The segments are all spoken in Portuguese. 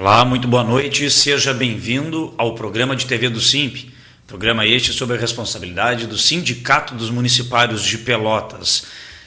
Olá, muito boa noite, seja bem-vindo ao programa de TV do SIMP, programa este sobre a responsabilidade do Sindicato dos Municipários de Pelotas.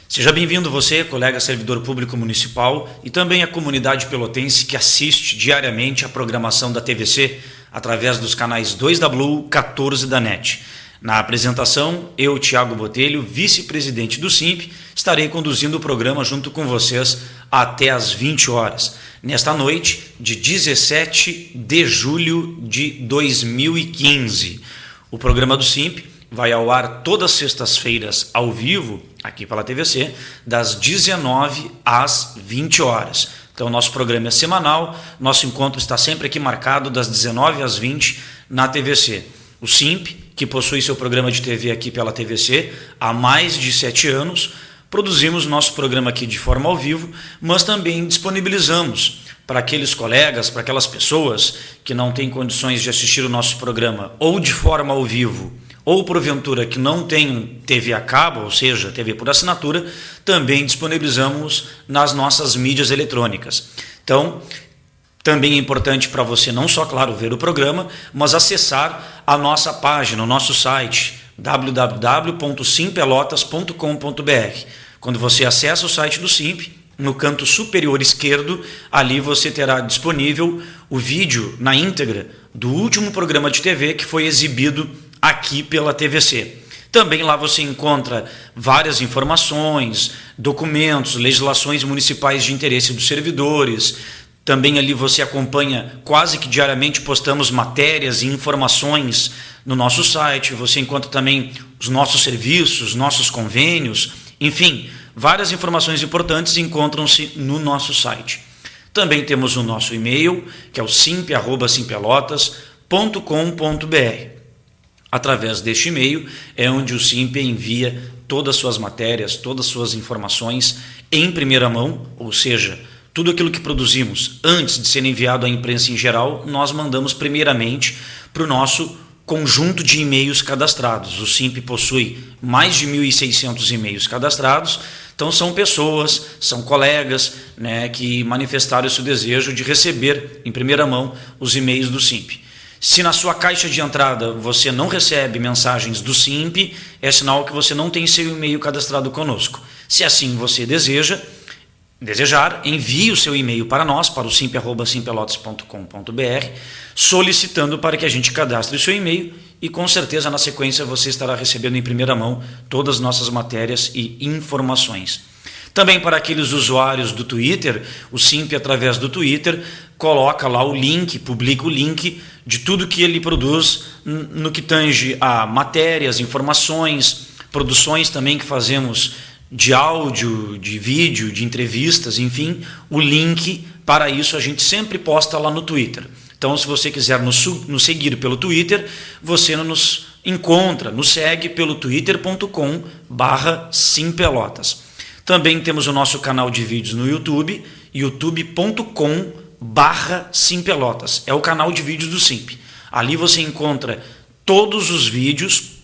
Seja bem-vindo você, colega servidor público municipal, e também a comunidade pelotense que assiste diariamente a programação da TVC através dos canais 2 da Blue, 14 da NET. Na apresentação, eu, Thiago Botelho, vice-presidente do SIMP, estarei conduzindo o programa junto com vocês até às 20 horas. Nesta noite de 17 de julho de 2015. O programa do SIMP vai ao ar todas as sextas-feiras ao vivo, aqui pela TVC, das 19 às 20 horas. Então, nosso programa é semanal, nosso encontro está sempre aqui marcado das 19 às 20 na TVC. O SIMP, que possui seu programa de TV aqui pela TVC há mais de 7 anos, produzimos nosso programa aqui de forma ao vivo, mas também disponibilizamos para aqueles colegas, para aquelas pessoas que não têm condições de assistir o nosso programa ou de forma ao vivo, ou porventura que não tenham TV a cabo, ou seja, TV por assinatura, também disponibilizamos nas nossas mídias eletrônicas. Então, também é importante para você não só, claro, ver o programa, mas acessar a nossa página, o nosso site, www.simpelotas.com.br. Quando você acessa o site do SIMP, no canto superior esquerdo, ali você terá disponível o vídeo na íntegra do último programa de TV que foi exibido aqui pela TVC. Também lá você encontra várias informações, documentos, legislações municipais de interesse dos servidores. Também ali você acompanha, quase que diariamente postamos matérias e informações no nosso site. Você encontra também os nossos serviços, nossos convênios, enfim, várias informações importantes encontram-se no nosso site. Também temos o nosso e-mail, que é o simp@simpelotas.com.br. Através deste e-mail é onde o SIMP envia todas as suas matérias, todas as suas informações em primeira mão, ou seja, tudo aquilo que produzimos antes de ser enviado à imprensa em geral, nós mandamos primeiramente para o nosso conjunto de e-mails cadastrados. O SIMP possui mais de 1.600 e-mails cadastrados, então são pessoas, são colegas, né, que manifestaram esse desejo de receber em primeira mão os e-mails do SIMP. Se na sua caixa de entrada você não recebe mensagens do SIMP, é sinal que você não tem seu e-mail cadastrado conosco. Se assim você desejar, envie o seu e-mail para nós, para o simp@simpelotas.com.br, solicitando para que a gente cadastre o seu e-mail e com certeza na sequência você estará recebendo em primeira mão todas as nossas matérias e informações. Também para aqueles usuários do Twitter, o SIMP através do Twitter coloca lá o link, publica o link de tudo que ele produz no que tange a matérias, informações, produções também que fazemos de áudio, de vídeo, de entrevistas, enfim, o link para isso a gente sempre posta lá no Twitter. Então, se você quiser nos seguir pelo Twitter, você nos encontra, nos segue pelo twitter.com/simpelotas. Também temos o nosso canal de vídeos no YouTube, youtube.com/simpelotas. É o canal de vídeos do SIMP. Ali você encontra todos os vídeos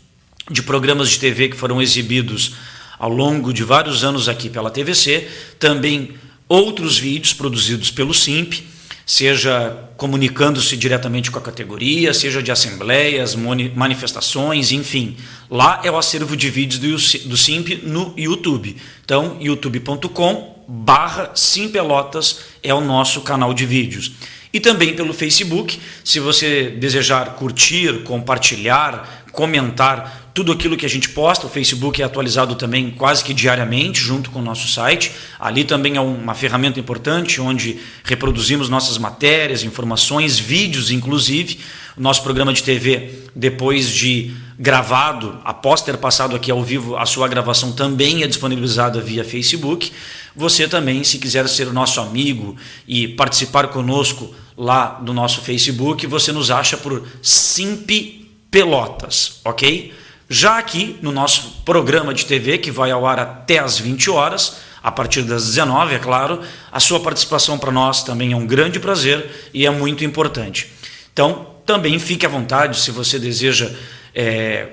de programas de TV que foram exibidos ao longo de vários anos aqui pela TVC, também outros vídeos produzidos pelo SIMP, seja comunicando-se diretamente com a categoria, seja de assembleias, manifestações, enfim. Lá é o acervo de vídeos do SIMP no YouTube. Então, youtube.com/simpelotas é o nosso canal de vídeos. E também pelo Facebook, se você desejar curtir, compartilhar, comentar tudo aquilo que a gente posta. O Facebook é atualizado também quase que diariamente junto com o nosso site. Ali também é uma ferramenta importante onde reproduzimos nossas matérias, informações, vídeos inclusive. O nosso programa de TV, depois de gravado, após ter passado aqui ao vivo, a sua gravação também é disponibilizada via Facebook. Você também, se quiser ser o nosso amigo e participar conosco lá do nosso Facebook, você nos acha por SIMP Pelotas, ok? Já aqui no nosso programa de TV, que vai ao ar até às 20 horas, a partir das 19, é claro, a sua participação para nós também é um grande prazer e é muito importante. Então, também fique à vontade se você deseja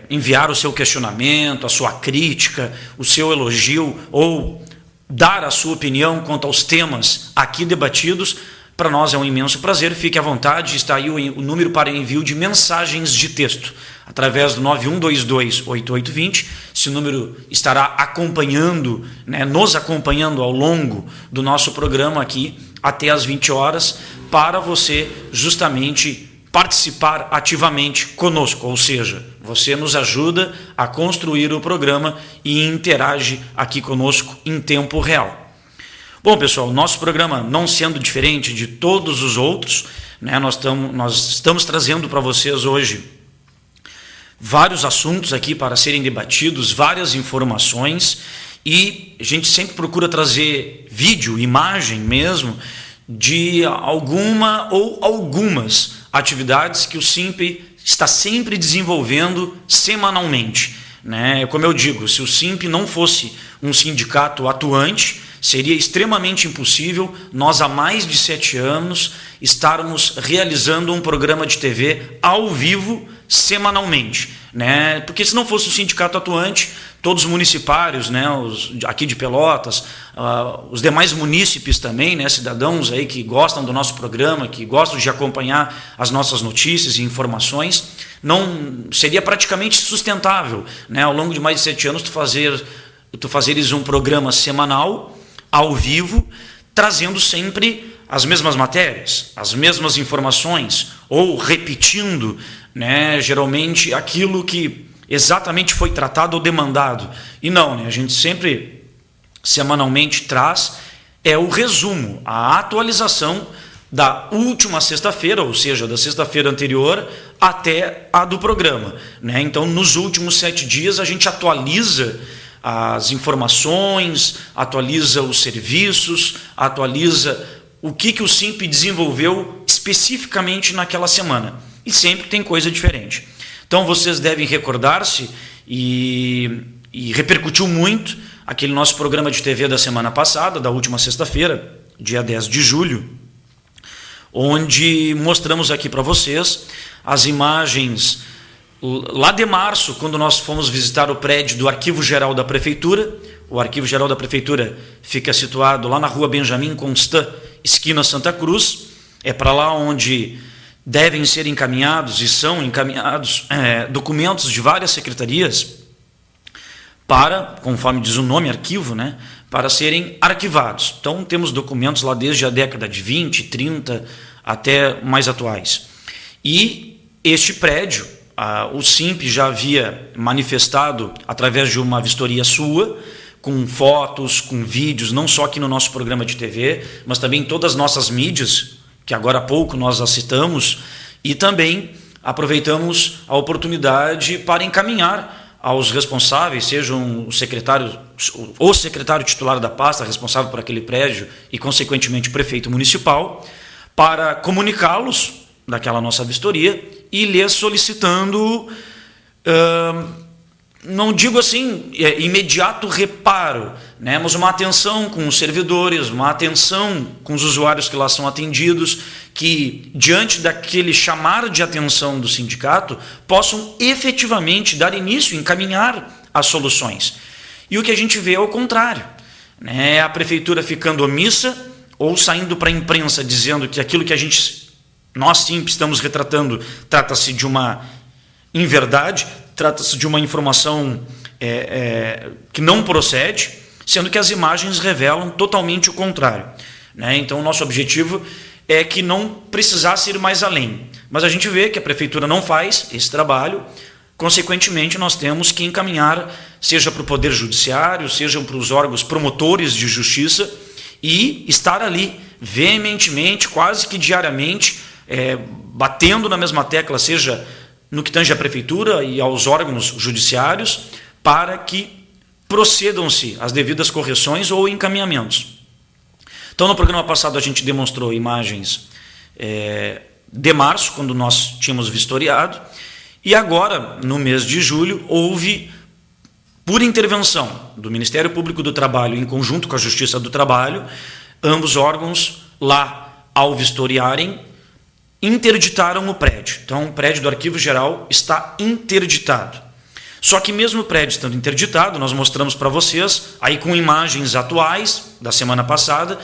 enviar o seu questionamento, a sua crítica, o seu elogio ou dar a sua opinião quanto aos temas aqui debatidos. para nós é um imenso prazer. Fique à vontade, está aí o número para envio de mensagens de texto, através do 91228820. Esse número estará acompanhando, nos acompanhando ao longo do nosso programa aqui, até às 20 horas, para você justamente participar ativamente conosco, ou seja, você nos ajuda a construir o programa e interage aqui conosco em tempo real. Bom, pessoal, nosso programa, não sendo diferente de todos os outros, nós estamos trazendo para vocês hoje vários assuntos aqui para serem debatidos, várias informações, e a gente sempre procura trazer vídeo, imagem mesmo, de alguma ou algumas atividades que o SIMP está sempre desenvolvendo semanalmente. Como eu digo, se o SIMP não fosse um sindicato atuante, seria extremamente impossível nós, há mais de 7 anos, estarmos realizando um programa de TV ao vivo semanalmente. Porque se não fosse o sindicato atuante, todos os municipários, os aqui de Pelotas, os demais munícipes também, cidadãos aí que gostam do nosso programa, que gostam de acompanhar as nossas notícias e informações, não seria praticamente sustentável, ao longo de mais de 7 anos tu fazeres um programa semanal ao vivo, trazendo sempre as mesmas matérias, as mesmas informações, ou repetindo, geralmente aquilo que exatamente foi tratado ou demandado. E não, a gente sempre semanalmente traz o resumo, a atualização da última sexta-feira, ou seja, da sexta-feira anterior até a do programa. Então, nos últimos 7 dias, a gente atualiza as informações, atualiza os serviços, atualiza o que o SIMP desenvolveu especificamente naquela semana. E sempre tem coisa diferente. Então vocês devem recordar-se, e repercutiu muito aquele nosso programa de TV da semana passada, da última sexta-feira, dia 10 de julho, onde mostramos aqui para vocês as imagens lá de março, quando nós fomos visitar o prédio do Arquivo Geral da Prefeitura. O Arquivo Geral da Prefeitura fica situado lá na rua Benjamin Constant, esquina Santa Cruz. É para lá onde devem ser encaminhados e são encaminhados documentos de várias secretarias para, conforme diz o nome, arquivo, para serem arquivados. Então temos documentos lá desde a década de 20, 30 até mais atuais. E este prédio, o SIMP já havia manifestado através de uma vistoria sua, com fotos, com vídeos, não só aqui no nosso programa de TV, mas também em todas as nossas mídias, que agora há pouco nós as citamos, e também aproveitamos a oportunidade para encaminhar aos responsáveis, sejam o secretário titular da pasta responsável por aquele prédio e, consequentemente, o prefeito municipal, para comunicá-los daquela nossa vistoria e lhes solicitando, não digo assim, imediato reparo, mas uma atenção com os servidores, uma atenção com os usuários que lá são atendidos, que, diante daquele chamar de atenção do sindicato, possam efetivamente dar início, encaminhar as soluções. E o que a gente vê é o contrário, a prefeitura ficando omissa ou saindo para a imprensa dizendo que aquilo que nós sim estamos retratando trata-se de uma inverdade, trata-se de uma informação que não procede, sendo que as imagens revelam totalmente o contrário. Então, o nosso objetivo é que não precisasse ir mais além. Mas a gente vê que a prefeitura não faz esse trabalho, consequentemente, nós temos que encaminhar, seja para o Poder Judiciário, seja para os órgãos promotores de justiça, e estar ali veementemente, quase que diariamente, batendo na mesma tecla, seja no que tange à prefeitura e aos órgãos judiciários, para que procedam-se as devidas correções ou encaminhamentos. Então, no programa passado, a gente demonstrou imagens de março, quando nós tínhamos vistoriado, e agora, no mês de julho, houve, por intervenção do Ministério Público do Trabalho, em conjunto com a Justiça do Trabalho, ambos órgãos, lá, ao vistoriarem, interditaram o prédio. Então, o prédio do Arquivo Geral está interditado. Só que mesmo o prédio estando interditado, nós mostramos para vocês, aí com imagens atuais da semana passada,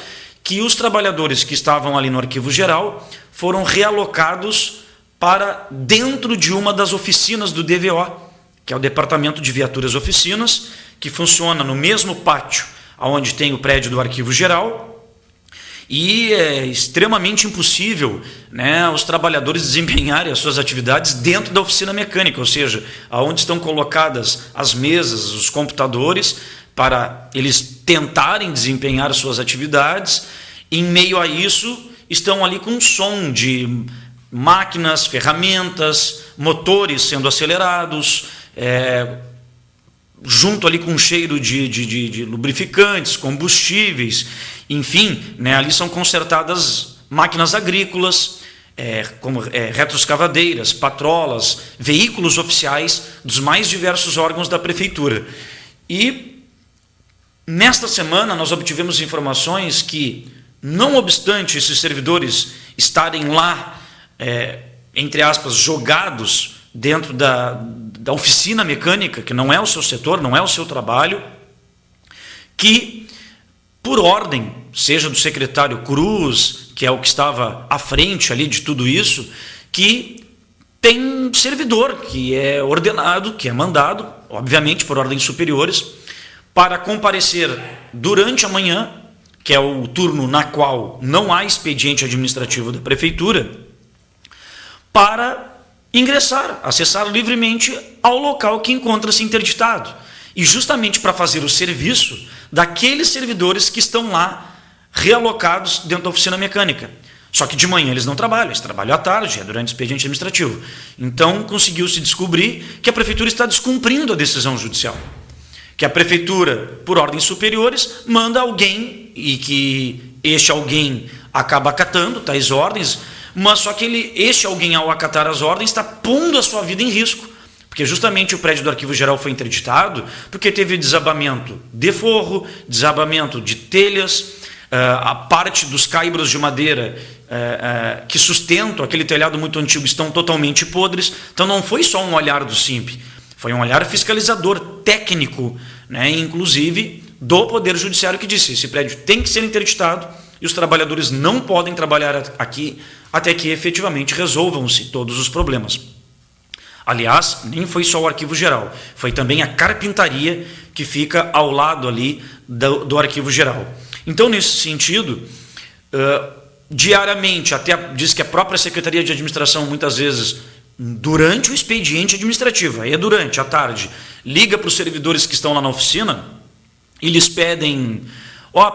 que os trabalhadores que estavam ali no arquivo geral foram realocados para dentro de uma das oficinas do DVO, que é o Departamento de Viaturas e Oficinas, que funciona no mesmo pátio onde tem o prédio do arquivo geral. E é extremamente impossível, né, os trabalhadores desempenharem as suas atividades dentro da oficina mecânica, ou seja, aonde estão colocadas as mesas, os computadores, para eles tentarem desempenhar suas atividades. Em meio a isso, estão ali com som de máquinas, ferramentas, motores sendo acelerados, junto ali com um cheiro de lubrificantes, combustíveis, enfim, né, ali são consertadas máquinas agrícolas, como retroescavadeiras, patrolas, veículos oficiais dos mais diversos órgãos da prefeitura. E nesta semana nós obtivemos informações que, não obstante esses servidores estarem lá, entre aspas, jogados dentro da oficina mecânica, que não é o seu setor, não é o seu trabalho, que, por ordem, seja do secretário Cruz, que é o que estava à frente ali de tudo isso, que tem um servidor que é ordenado, que é mandado, obviamente por ordens superiores, para comparecer durante a manhã, que é o turno na qual não há expediente administrativo da prefeitura, para ingressar, acessar livremente ao local que encontra-se interditado. E justamente para fazer o serviço daqueles servidores que estão lá realocados dentro da oficina mecânica. Só que de manhã eles não trabalham, eles trabalham à tarde, é durante o expediente administrativo. Então conseguiu-se descobrir que a prefeitura está descumprindo a decisão judicial. Que a prefeitura, por ordens superiores, manda alguém e que este alguém acaba acatando tais ordens, mas só que este alguém, ao acatar as ordens, está pondo a sua vida em risco. Porque justamente o prédio do arquivo geral foi interditado porque teve desabamento de forro, desabamento de telhas, a parte dos caibros de madeira que sustentam aquele telhado muito antigo estão totalmente podres. Então não foi só um olhar do SIMP, foi um olhar fiscalizador técnico, né, inclusive do Poder Judiciário, que disse: esse prédio tem que ser interditado e os trabalhadores não podem trabalhar aqui até que efetivamente resolvam-se todos os problemas. Aliás, nem foi só o arquivo geral, foi também a carpintaria que fica ao lado ali do arquivo geral. Então, nesse sentido, diariamente, até diz que a própria Secretaria de Administração, muitas vezes, durante o expediente administrativo, aí é durante, à tarde, liga para os servidores que estão lá na oficina e lhes pedem: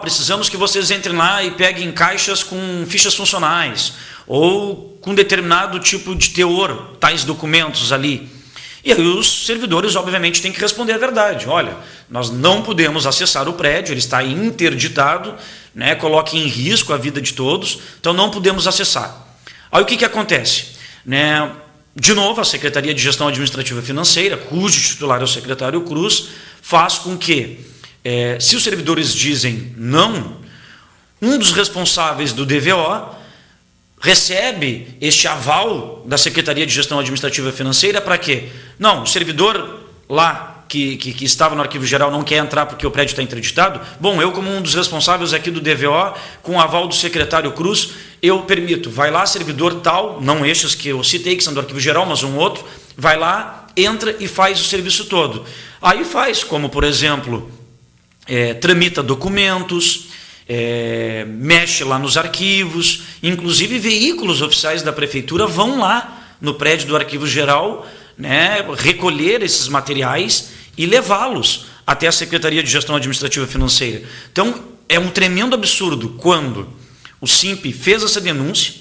precisamos que vocês entrem lá e peguem caixas com fichas funcionais, ou com determinado tipo de teor, tais documentos ali. E aí os servidores, obviamente, têm que responder a verdade. Olha, nós não podemos acessar o prédio, ele está interditado, né, coloca em risco a vida de todos, então não podemos acessar. Aí o que acontece? Né, de novo, a Secretaria de Gestão Administrativa e Financeira, cujo titular é o secretário Cruz, faz com que, se os servidores dizem não, um dos responsáveis do DVO recebe este aval da Secretaria de Gestão Administrativa e Financeira para quê? Não, o servidor lá que estava no arquivo geral não quer entrar porque o prédio está interditado. Bom, eu, como um dos responsáveis aqui do DVO, com o aval do secretário Cruz, eu permito. Vai lá, servidor tal, não estes que eu citei, que são do arquivo geral, mas um outro, vai lá, entra e faz o serviço todo. Aí faz, como por exemplo, tramita documentos, mexe lá nos arquivos, inclusive veículos oficiais da prefeitura vão lá no prédio do arquivo geral, né, recolher esses materiais e levá-los até a Secretaria de Gestão Administrativa e Financeira. Então é um tremendo absurdo quando o SIMP fez essa denúncia,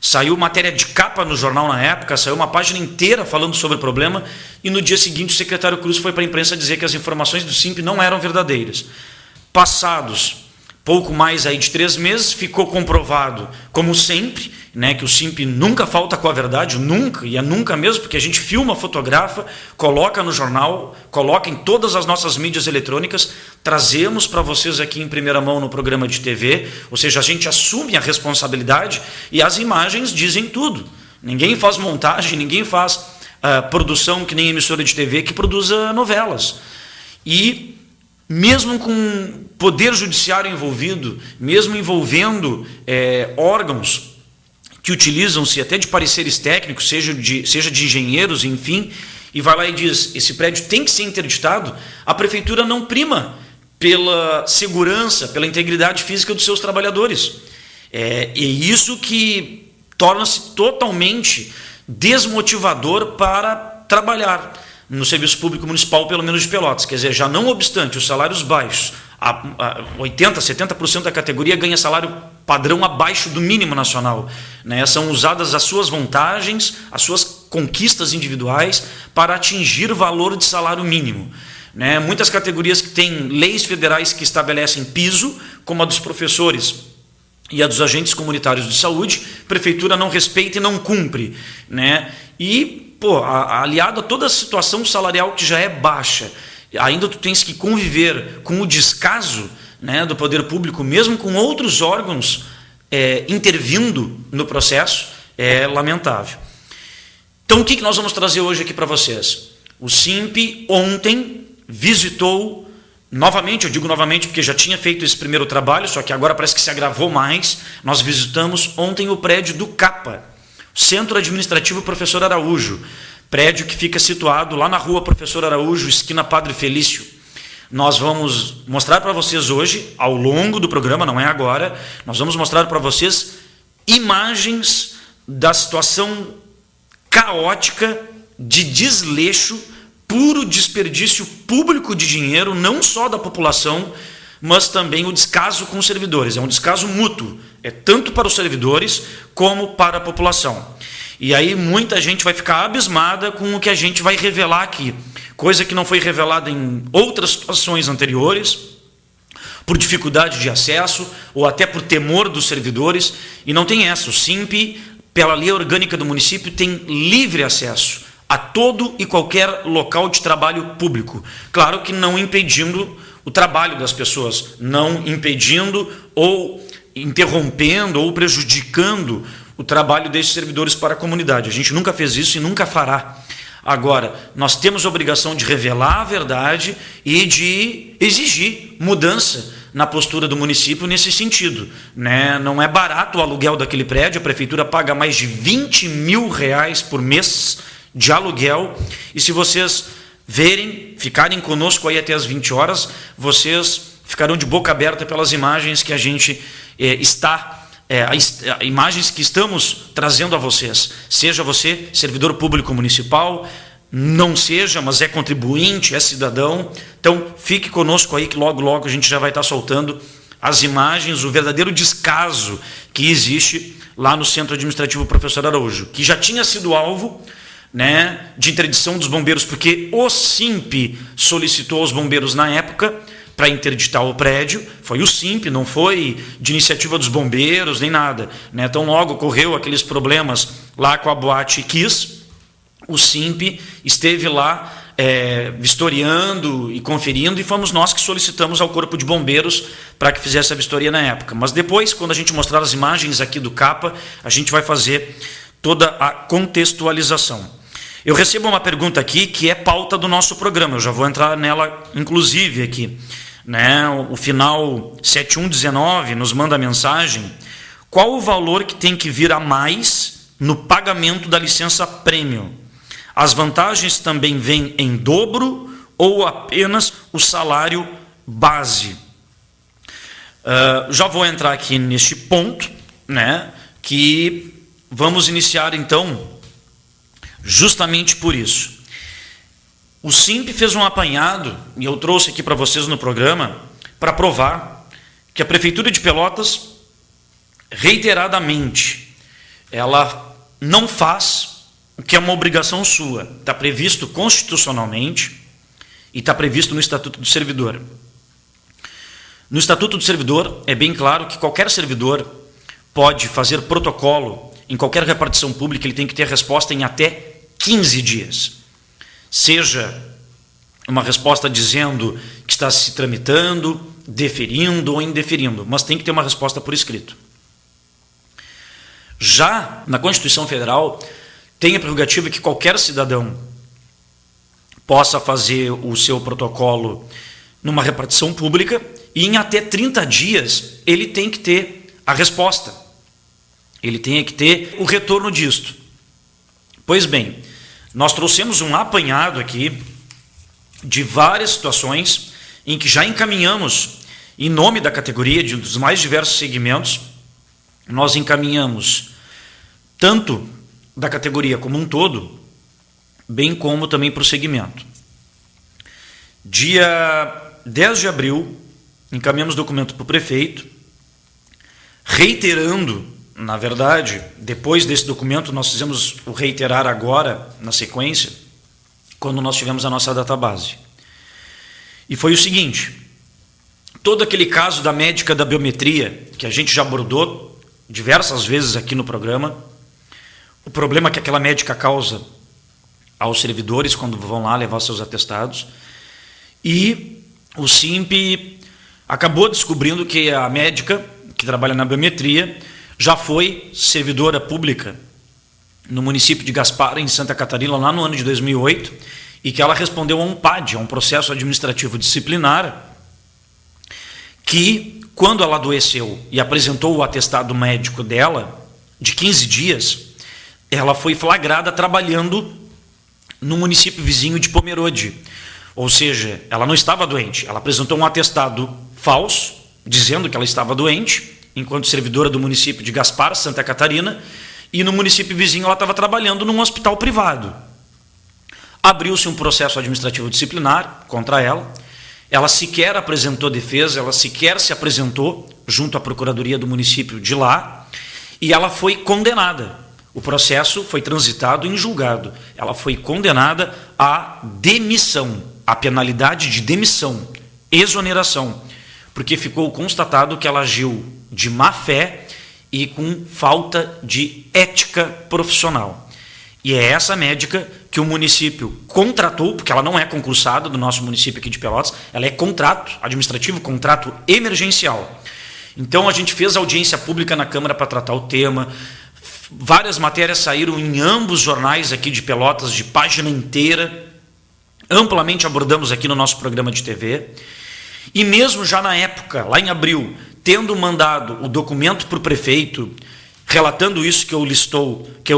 saiu matéria de capa no jornal na época, saiu uma página inteira falando sobre o problema, e no dia seguinte o secretário Cruz foi para a imprensa dizer que as informações do SIMP não eram verdadeiras. Passados pouco mais aí de 3 meses, ficou comprovado, como sempre, né, que o SIMP nunca falta com a verdade, nunca, e é nunca mesmo, porque a gente filma, fotografa, coloca no jornal, coloca em todas as nossas mídias eletrônicas, trazemos para vocês aqui em primeira mão no programa de TV, ou seja, a gente assume a responsabilidade e as imagens dizem tudo. Ninguém faz montagem, ninguém faz produção que nem emissora de TV que produza novelas. E mesmo com poder judiciário envolvido, mesmo envolvendo órgãos que utilizam-se até de pareceres técnicos, seja de engenheiros, enfim, e vai lá e diz, esse prédio tem que ser interditado, a prefeitura não prima pela segurança, pela integridade física dos seus trabalhadores. E isso que torna-se totalmente desmotivador para trabalhar no serviço público municipal, pelo menos de Pelotas. Quer dizer, já não obstante os salários baixos, 80%, 70% da categoria ganha salário padrão abaixo do mínimo nacional. Né? São usadas as suas vantagens, as suas conquistas individuais para atingir o valor de salário mínimo. Né? Muitas categorias que têm leis federais que estabelecem piso, como a dos professores e a dos agentes comunitários de saúde, a prefeitura não respeita e não cumpre. Né? E, aliado a toda a situação salarial que já é baixa, ainda tu tens que conviver com o descaso, né, do poder público, mesmo com outros órgãos intervindo no processo, é lamentável. Então, o que nós vamos trazer hoje aqui para vocês? O SIMP ontem visitou novamente, eu digo novamente porque já tinha feito esse primeiro trabalho, só que agora parece que se agravou mais. Nós visitamos ontem o prédio do CAPA, Centro Administrativo Professor Araújo, prédio que fica situado lá na rua Professor Araújo, esquina Padre Felício. Nós vamos mostrar para vocês hoje, ao longo do programa, não é agora, nós vamos mostrar para vocês imagens da situação caótica de desleixo, puro desperdício público de dinheiro, não só da população, mas também o descaso com os servidores. É um descaso mútuo, é tanto para os servidores como para a população. E aí muita gente vai ficar abismada com o que a gente vai revelar aqui, coisa que não foi revelada em outras situações anteriores, por dificuldade de acesso ou até por temor dos servidores, e não tem essa. O SIMP, pela lei orgânica do município, tem livre acesso a todo e qualquer local de trabalho público. Claro que não impedindo o trabalho das pessoas, não impedindo ou interrompendo ou prejudicando o trabalho desses servidores para a comunidade. A gente nunca fez isso e nunca fará. Agora, nós temos a obrigação de revelar a verdade e de exigir mudança na postura do município nesse sentido. Né? Não é barato o aluguel daquele prédio, a prefeitura paga mais de 20 mil reais por mês de aluguel, e se vocês verem, ficarem conosco aí até as 20 horas, vocês ficarão de boca aberta pelas imagens que a gente imagens que estamos trazendo a vocês. Seja você servidor público municipal, não seja, mas é contribuinte, é cidadão, então fique conosco aí que logo a gente já vai estar soltando as imagens, o verdadeiro descaso que existe lá no Centro Administrativo Professor Araújo, que já tinha sido alvo, né, de interdição dos bombeiros, porque o SIMP solicitou aos bombeiros na época para interditar o prédio. Foi o SIMP, não foi de iniciativa dos bombeiros, nem nada. Né? Então, logo ocorreu aqueles problemas lá com a Boate Kiss, o SIMP esteve lá vistoriando e conferindo, e fomos nós que solicitamos ao Corpo de Bombeiros para que fizesse a vistoria na época. Mas depois, quando a gente mostrar as imagens aqui do CAPA, a gente vai fazer toda a contextualização. Eu recebo uma pergunta aqui que é pauta do nosso programa, eu já vou entrar nela inclusive aqui. Né? O final 7119 nos manda a mensagem: qual o valor que tem que vir a mais no pagamento da licença prêmio? As vantagens também vêm em dobro ou apenas o salário base? Já vou entrar aqui neste ponto, né, que vamos iniciar então justamente por isso. O SIMP fez um apanhado, e eu trouxe aqui para vocês no programa, para provar que a Prefeitura de Pelotas, reiteradamente, ela não faz o que é uma obrigação sua. Está previsto constitucionalmente e está previsto no Estatuto do Servidor. No Estatuto do Servidor é bem claro que qualquer servidor pode fazer protocolo em qualquer repartição pública, ele tem que ter resposta em até 15 dias. Seja uma resposta dizendo que está se tramitando, deferindo ou indeferindo, mas tem que ter uma resposta por escrito. Já na Constituição Federal, tem a prerrogativa que qualquer cidadão possa fazer o seu protocolo numa repartição pública e em até 30 dias ele tem que ter a resposta. Ele tem que ter o retorno disto. Pois bem, nós trouxemos um apanhado aqui de várias situações em que já encaminhamos, em nome da categoria, dos mais diversos segmentos, nós encaminhamos tanto da categoria como um todo, bem como também para o segmento. Dia 10 de abril, encaminhamos documento para o prefeito, reiterando, na verdade, depois desse documento, nós fizemos o reiterar agora, na sequência, quando nós tivemos a nossa database. E foi o seguinte: todo aquele caso da médica da biometria, que a gente já abordou diversas vezes aqui no programa, o problema que aquela médica causa aos servidores quando vão lá levar seus atestados, e o SIMP acabou descobrindo que a médica que trabalha na biometria já foi servidora pública no município de Gaspar, em Santa Catarina, lá no ano de 2008, e que ela respondeu a um PAD, a um processo administrativo disciplinar, que, quando ela adoeceu e apresentou o atestado médico dela, de 15 dias, ela foi flagrada trabalhando no município vizinho de Pomerode. Ou seja, ela não estava doente, ela apresentou um atestado falso, dizendo que ela estava doente, enquanto servidora do município de Gaspar, Santa Catarina, e no município vizinho ela estava trabalhando num hospital privado. Abriu-se um processo administrativo disciplinar contra ela, ela sequer apresentou defesa, ela sequer se apresentou junto à procuradoria do município de lá, e ela foi condenada. O processo foi transitado em julgado. Ela foi condenada à demissão, à penalidade de demissão, exoneração, porque ficou constatado que ela agiu de má fé e com falta de ética profissional. E é essa médica que o município contratou, porque ela não é concursada do nosso município aqui de Pelotas, ela é contrato administrativo, contrato emergencial. Então a gente fez audiência pública na Câmara para tratar o tema, várias matérias saíram em ambos os jornais aqui de Pelotas, de página inteira, amplamente abordamos aqui no nosso programa de TV, e mesmo já na época, lá em abril, tendo mandado o documento para o prefeito, relatando isso que eu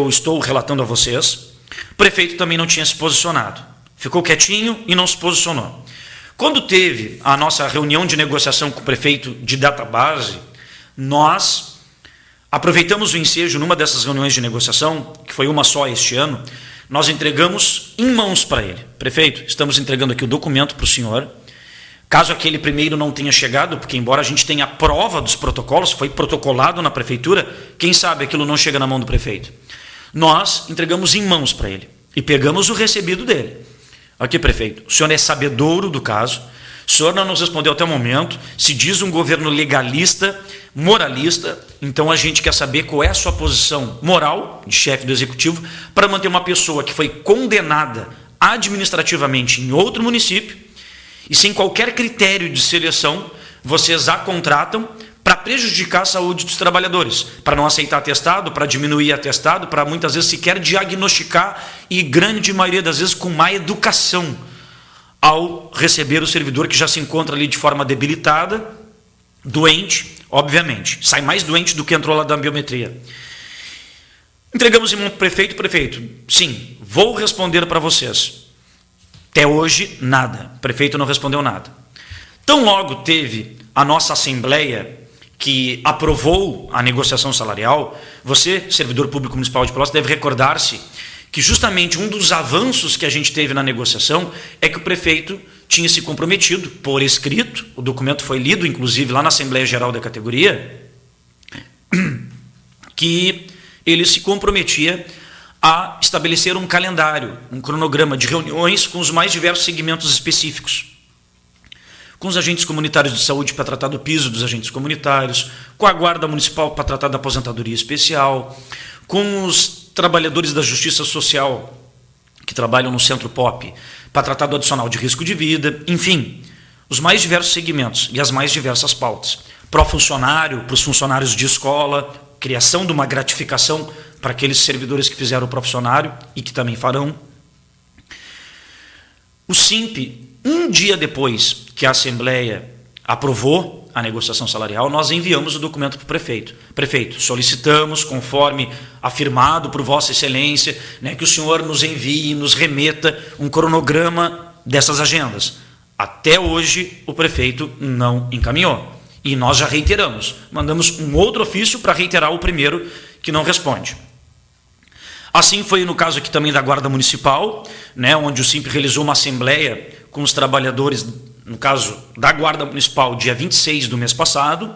estou relatando a vocês, o prefeito também não tinha se posicionado. Ficou quietinho e não se posicionou. Quando teve a nossa reunião de negociação com o prefeito de database, nós aproveitamos o ensejo numa dessas reuniões de negociação, que foi uma só este ano, nós entregamos em mãos para ele. Prefeito, estamos entregando aqui o documento para o senhor. Caso aquele primeiro não tenha chegado, porque embora a gente tenha a prova dos protocolos, foi protocolado na prefeitura, quem sabe aquilo não chega na mão do prefeito. Nós entregamos em mãos para ele e pegamos o recebido dele. Aqui, prefeito, o senhor é sabedouro do caso, o senhor não nos respondeu até o momento, se diz um governo legalista, moralista, então a gente quer saber qual é a sua posição moral de chefe do executivo para manter uma pessoa que foi condenada administrativamente em outro município e sem qualquer critério de seleção, vocês a contratam para prejudicar a saúde dos trabalhadores, para não aceitar atestado, para diminuir atestado, para muitas vezes sequer diagnosticar e grande maioria das vezes com má educação ao receber o servidor que já se encontra ali de forma debilitada, doente, obviamente, sai mais doente do que entrou lá da biometria. Entregamos em mão para o prefeito, sim, vou responder para vocês. Até hoje, nada. O prefeito não respondeu nada. Tão logo teve a nossa assembleia que aprovou a negociação salarial, você, servidor público municipal de Pelotas, deve recordar-se que justamente um dos avanços que a gente teve na negociação é que o prefeito tinha se comprometido por escrito, o documento foi lido, inclusive, lá na Assembleia Geral da categoria, que ele se comprometia a estabelecer um calendário, um cronograma de reuniões com os mais diversos segmentos específicos. Com os agentes comunitários de saúde para tratar do piso dos agentes comunitários, com a guarda municipal para tratar da aposentadoria especial, com os trabalhadores da justiça social que trabalham no Centro POP para tratar do adicional de risco de vida, enfim, os mais diversos segmentos e as mais diversas pautas. Pró-funcionário, para os funcionários de escola, criação de uma gratificação para aqueles servidores que fizeram o pró-funcionário e que também farão. O SIMP Um dia depois que a Assembleia aprovou a negociação salarial, nós enviamos o documento para o prefeito. Prefeito, solicitamos, conforme afirmado por Vossa Excelência, né, que o senhor nos envie, nos remeta um cronograma dessas agendas. Até hoje, o prefeito não encaminhou. E nós já reiteramos. Mandamos um outro ofício para reiterar o primeiro, que não responde. Assim foi no caso aqui também da Guarda Municipal, né, onde o SIMP realizou uma assembleia com os trabalhadores, no caso da Guarda Municipal, dia 26 do mês passado,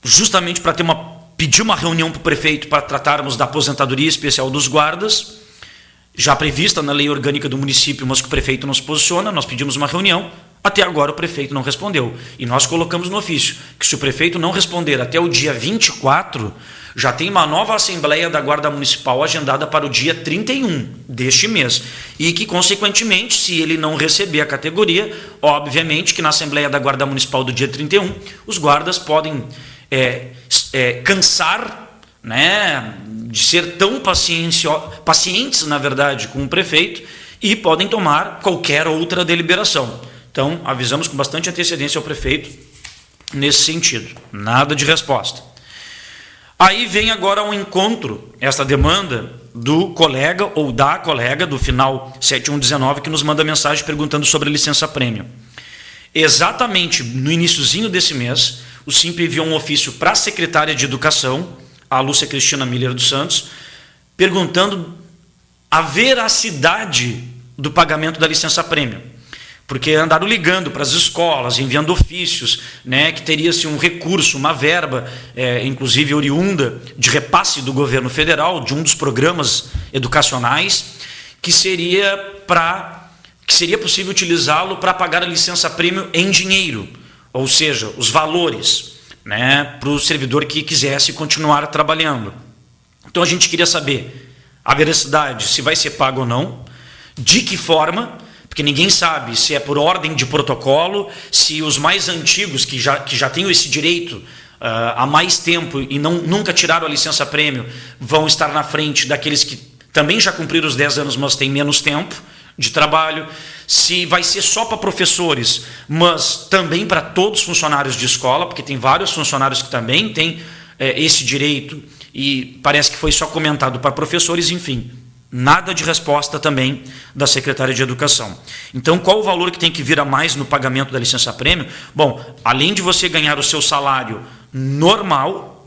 justamente para pedir uma reunião para o prefeito para tratarmos da aposentadoria especial dos guardas, já prevista na lei orgânica do município, mas que o prefeito não se posiciona. Nós pedimos uma reunião, até agora o prefeito não respondeu. E nós colocamos no ofício que se o prefeito não responder até o dia 24, já tem uma nova Assembleia da Guarda Municipal agendada para o dia 31 deste mês. E que, consequentemente, se ele não receber a categoria, obviamente que na Assembleia da Guarda Municipal do dia 31, os guardas podem cansar, né, de ser tão pacientes, na verdade, com o prefeito, e podem tomar qualquer outra deliberação. Então, avisamos com bastante antecedência ao prefeito nesse sentido. Nada de resposta. Aí vem agora ao encontro, essa demanda do colega ou da colega do final 7119 que nos manda mensagem perguntando sobre a licença-prêmio. Exatamente no iniciozinho desse mês, o SIMP enviou um ofício para a secretária de Educação, a Lúcia Cristina Miller dos Santos, perguntando a veracidade do pagamento da licença-prêmio. Porque andaram ligando para as escolas, enviando ofícios, né, que teria-se um recurso, uma verba, inclusive oriunda, de repasse do governo federal, de um dos programas educacionais, que seria possível utilizá-lo para pagar a licença-prêmio em dinheiro, ou seja, os valores, né, para o servidor que quisesse continuar trabalhando. Então a gente queria saber a veracidade, se vai ser pago ou não, de que forma, porque ninguém sabe se é por ordem de protocolo, se os mais antigos, que já têm esse direito há mais tempo e nunca tiraram a licença-prêmio, vão estar na frente daqueles que também já cumpriram os 10 anos, mas têm menos tempo de trabalho, se vai ser só para professores, mas também para todos os funcionários de escola, porque tem vários funcionários que também têm esse direito, e parece que foi só comentado para professores, enfim. Nada de resposta também da Secretaria de Educação. Então, qual o valor que tem que vir a mais no pagamento da licença-prêmio? Bom, além de você ganhar o seu salário normal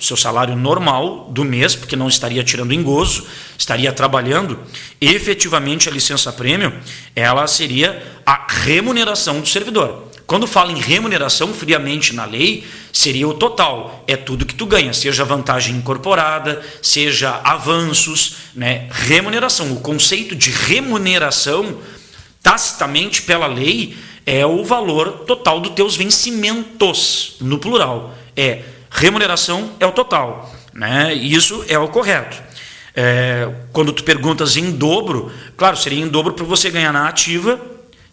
do mês, porque não estaria tirando em gozo, estaria trabalhando, efetivamente a licença-prêmio, ela seria a remuneração do servidor. Quando fala em remuneração, friamente na lei, seria o total. É tudo que tu ganha, seja vantagem incorporada, seja avanços, né? Remuneração. O conceito de remuneração, tacitamente pela lei, é o valor total dos teus vencimentos, no plural. Remuneração é o total, né? Isso é o correto. Quando tu perguntas em dobro, claro, seria em dobro para você ganhar na ativa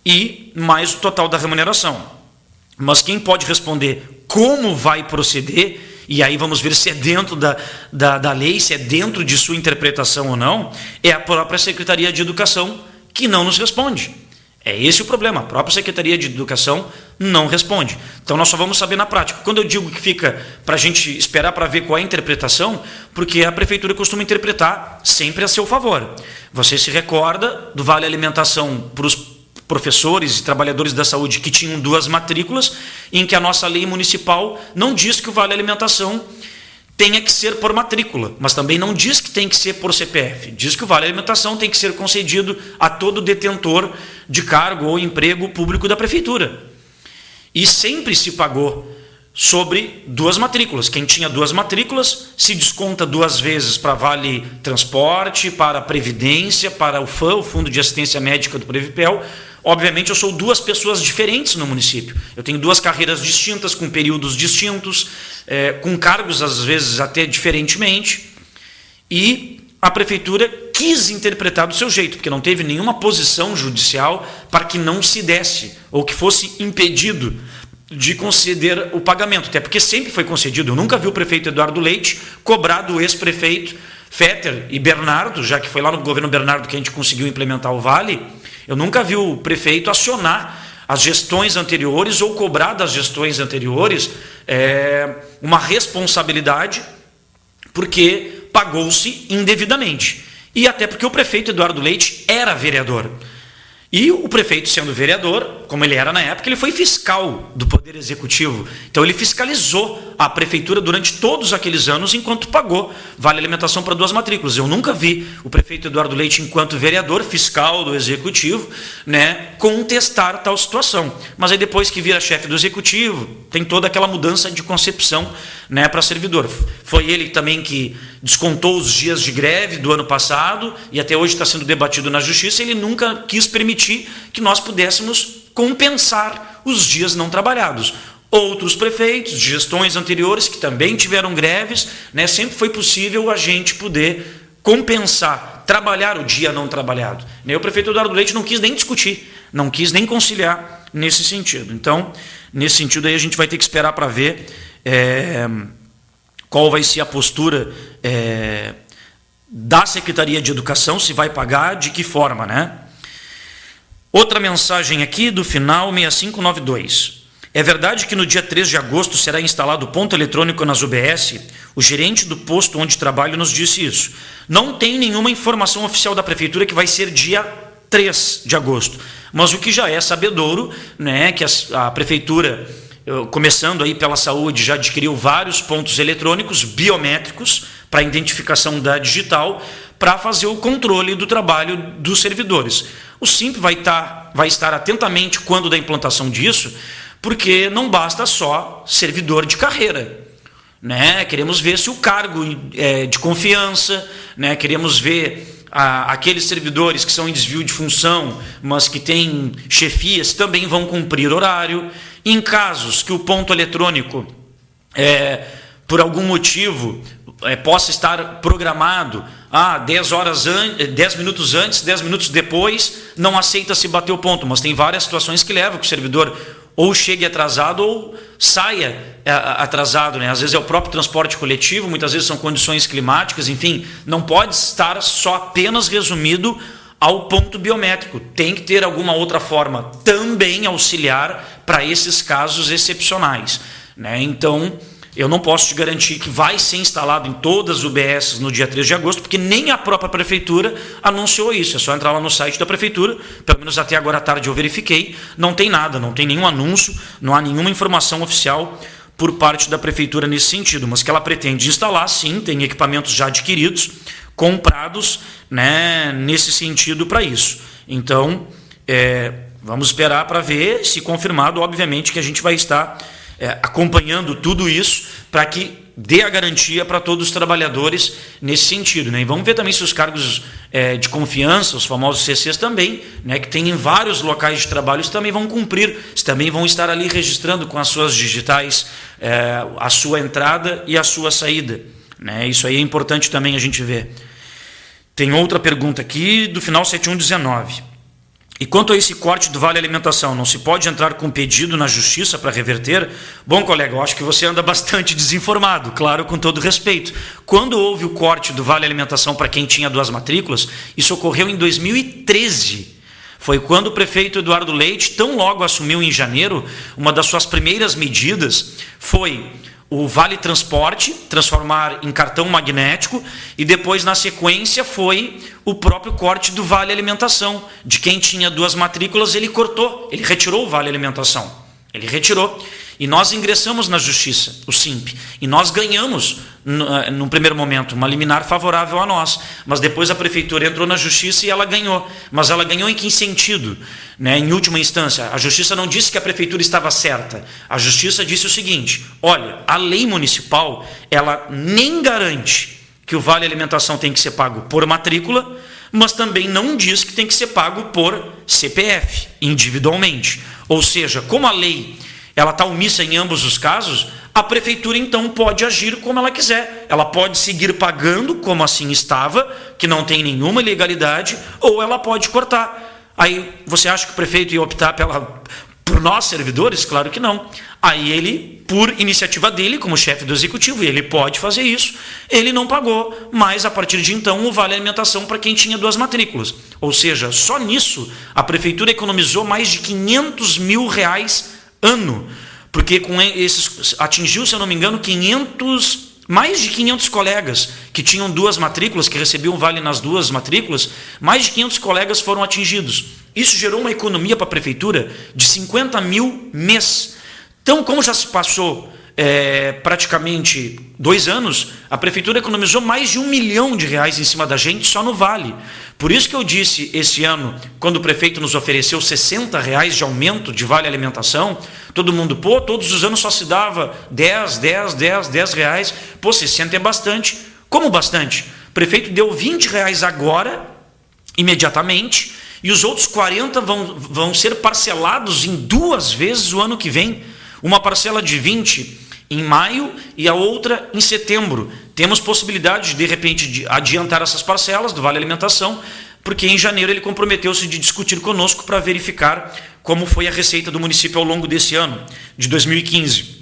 e mais o total da remuneração. Mas quem pode responder como vai proceder, e aí vamos ver se é dentro da lei, se é dentro de sua interpretação ou não, é a própria Secretaria de Educação, que não nos responde. É esse o problema, a própria Secretaria de Educação não responde. Então nós só vamos saber na prática. Quando eu digo que fica para a gente esperar para ver qual é a interpretação, porque a Prefeitura costuma interpretar sempre a seu favor. Você se recorda do Vale Alimentação para os professores e trabalhadores da saúde que tinham 2 matrículas, em que a nossa lei municipal não diz que o Vale Alimentação tenha que ser por matrícula, mas também não diz que tem que ser por CPF. Diz que o Vale Alimentação tem que ser concedido a todo detentor de cargo ou emprego público da Prefeitura. E sempre se pagou sobre 2 matrículas. Quem tinha 2 matrículas se desconta 2 vezes para Vale Transporte, para Previdência, para o FAM, o Fundo de Assistência Médica do Previpel. Obviamente eu sou 2 pessoas diferentes no município. Eu tenho 2 carreiras distintas, com períodos distintos, com cargos às vezes até diferentemente. E a Prefeitura quis interpretar do seu jeito, porque não teve nenhuma posição judicial para que não se desse, ou que fosse impedido de conceder o pagamento. Até porque sempre foi concedido. Eu nunca vi o prefeito Eduardo Leite cobrar do ex-prefeito Fetter e Bernardo, já que foi lá no governo Bernardo que a gente conseguiu implementar o Vale. Eu nunca vi o prefeito acionar as gestões anteriores ou cobrar das gestões anteriores uma responsabilidade porque pagou-se indevidamente. E até porque o prefeito Eduardo Leite era vereador. E o prefeito, sendo vereador, como ele era na época, ele foi fiscal do Poder Executivo. Então ele fiscalizou a prefeitura durante todos aqueles anos enquanto pagou vale alimentação para 2 matrículas. Eu nunca vi o prefeito Eduardo Leite, enquanto vereador fiscal do Executivo, contestar tal situação. Mas aí depois que vira chefe do Executivo, tem toda aquela mudança de concepção para servidor. Foi ele também que descontou os dias de greve do ano passado e até hoje está sendo debatido na Justiça. Ele nunca quis permitir que nós pudéssemos compensar os dias não trabalhados. Outros prefeitos de gestões anteriores que também tiveram greves, sempre foi possível a gente poder compensar, trabalhar o dia não trabalhado. O prefeito Eduardo Leite não quis nem discutir, não quis nem conciliar nesse sentido. Então, nesse sentido aí a gente vai ter que esperar para ver qual vai ser a postura da Secretaria de Educação, se vai pagar, de que forma, Outra mensagem aqui do final 6592. É verdade que no dia 3 de agosto será instalado ponto eletrônico nas UBS? O gerente do posto onde trabalho nos disse isso. Não tem nenhuma informação oficial da Prefeitura que vai ser dia 3 de agosto. Mas o que já é sabedouro, que a Prefeitura, começando aí pela saúde, já adquiriu vários pontos eletrônicos biométricos para identificação da digital, para fazer o controle do trabalho dos servidores. O SIMP vai estar atentamente quando da implantação disso, porque não basta só servidor de carreira. Queremos ver se o cargo é de confiança, queremos ver aqueles servidores que são em desvio de função, mas que têm chefias, também vão cumprir horário. Em casos que o ponto eletrônico, por algum motivo, possa estar programado 10 minutos antes, 10 minutos depois, não aceita se bater o ponto, mas tem várias situações que levam que o servidor ou chegue atrasado ou saia atrasado. Às vezes é o próprio transporte coletivo, muitas vezes são condições climáticas, enfim, não pode estar só apenas resumido ao ponto biométrico, tem que ter alguma outra forma também auxiliar para esses casos excepcionais. Então, eu não posso te garantir que vai ser instalado em todas as UBS no dia 3 de agosto, porque nem a própria Prefeitura anunciou isso. É só entrar lá no site da Prefeitura, pelo menos até agora à tarde eu verifiquei, não tem nada, não tem nenhum anúncio, não há nenhuma informação oficial por parte da Prefeitura nesse sentido, mas que ela pretende instalar, sim, tem equipamentos já adquiridos, comprados, nesse sentido para isso. Então, vamos esperar para ver, se confirmado, obviamente que a gente vai estar acompanhando tudo isso para que dê a garantia para todos os trabalhadores nesse sentido. E vamos ver também se os cargos de confiança, os famosos CCs também, que tem em vários locais de trabalho, também vão cumprir, também vão estar ali registrando com as suas digitais a sua entrada e a sua saída. Isso aí é importante também a gente ver. Tem outra pergunta aqui do final 7119. E quanto a esse corte do Vale Alimentação, não se pode entrar com pedido na Justiça para reverter? Bom, colega, eu acho que você anda bastante desinformado, claro, com todo respeito. Quando houve o corte do Vale Alimentação para quem tinha 2 matrículas, isso ocorreu em 2013. Foi quando o prefeito Eduardo Leite, tão logo assumiu em janeiro, uma das suas primeiras medidas foi o Vale Transporte, transformar em cartão magnético, e depois, na sequência, foi o próprio corte do Vale Alimentação. De quem tinha 2 matrículas, ele cortou, ele retirou o Vale Alimentação. Ele retirou. E nós ingressamos na Justiça, o SIMP, e nós ganhamos, no primeiro momento, uma liminar favorável a nós, mas depois a Prefeitura entrou na Justiça e ela ganhou. Mas ela ganhou em que sentido? Em última instância, a Justiça não disse que a Prefeitura estava certa. A Justiça disse o seguinte: olha, a lei municipal, ela nem garante que o Vale Alimentação tem que ser pago por matrícula, mas também não diz que tem que ser pago por CPF, individualmente. Ou seja, como a lei ela está omissa em ambos os casos, a Prefeitura então pode agir como ela quiser. Ela pode seguir pagando como assim estava, que não tem nenhuma ilegalidade, ou ela pode cortar. Aí você acha que o prefeito ia optar Por nós, servidores? Claro que não. Aí ele, por iniciativa dele, como chefe do executivo, ele pode fazer isso, ele não pagou, mas a partir de então o vale alimentação para quem tinha 2 matrículas. Ou seja, só nisso a prefeitura economizou mais de R$500 mil ano, porque com esses atingiu, se eu não me engano, mais de 500 colegas que tinham 2 matrículas, que recebiam vale nas 2 matrículas, mais de 500 colegas foram atingidos. Isso gerou uma economia para a prefeitura de 50 mil mês. Então, como já se passou praticamente 2 anos, a prefeitura economizou mais de R$1 milhão em cima da gente só no vale. Por isso que eu disse esse ano, quando o prefeito nos ofereceu R$60 de aumento de vale alimentação, todo mundo, todos os anos só se dava 10 reais, 60 é bastante. Como bastante? O prefeito deu R$20 agora, imediatamente, e os outros 40 vão ser parcelados em 2 vezes o ano que vem. Uma parcela de 20 em maio e a outra em setembro. Temos possibilidade de repente, de adiantar essas parcelas do Vale Alimentação, porque em janeiro ele comprometeu-se de discutir conosco para verificar como foi a receita do município ao longo desse ano, de 2015.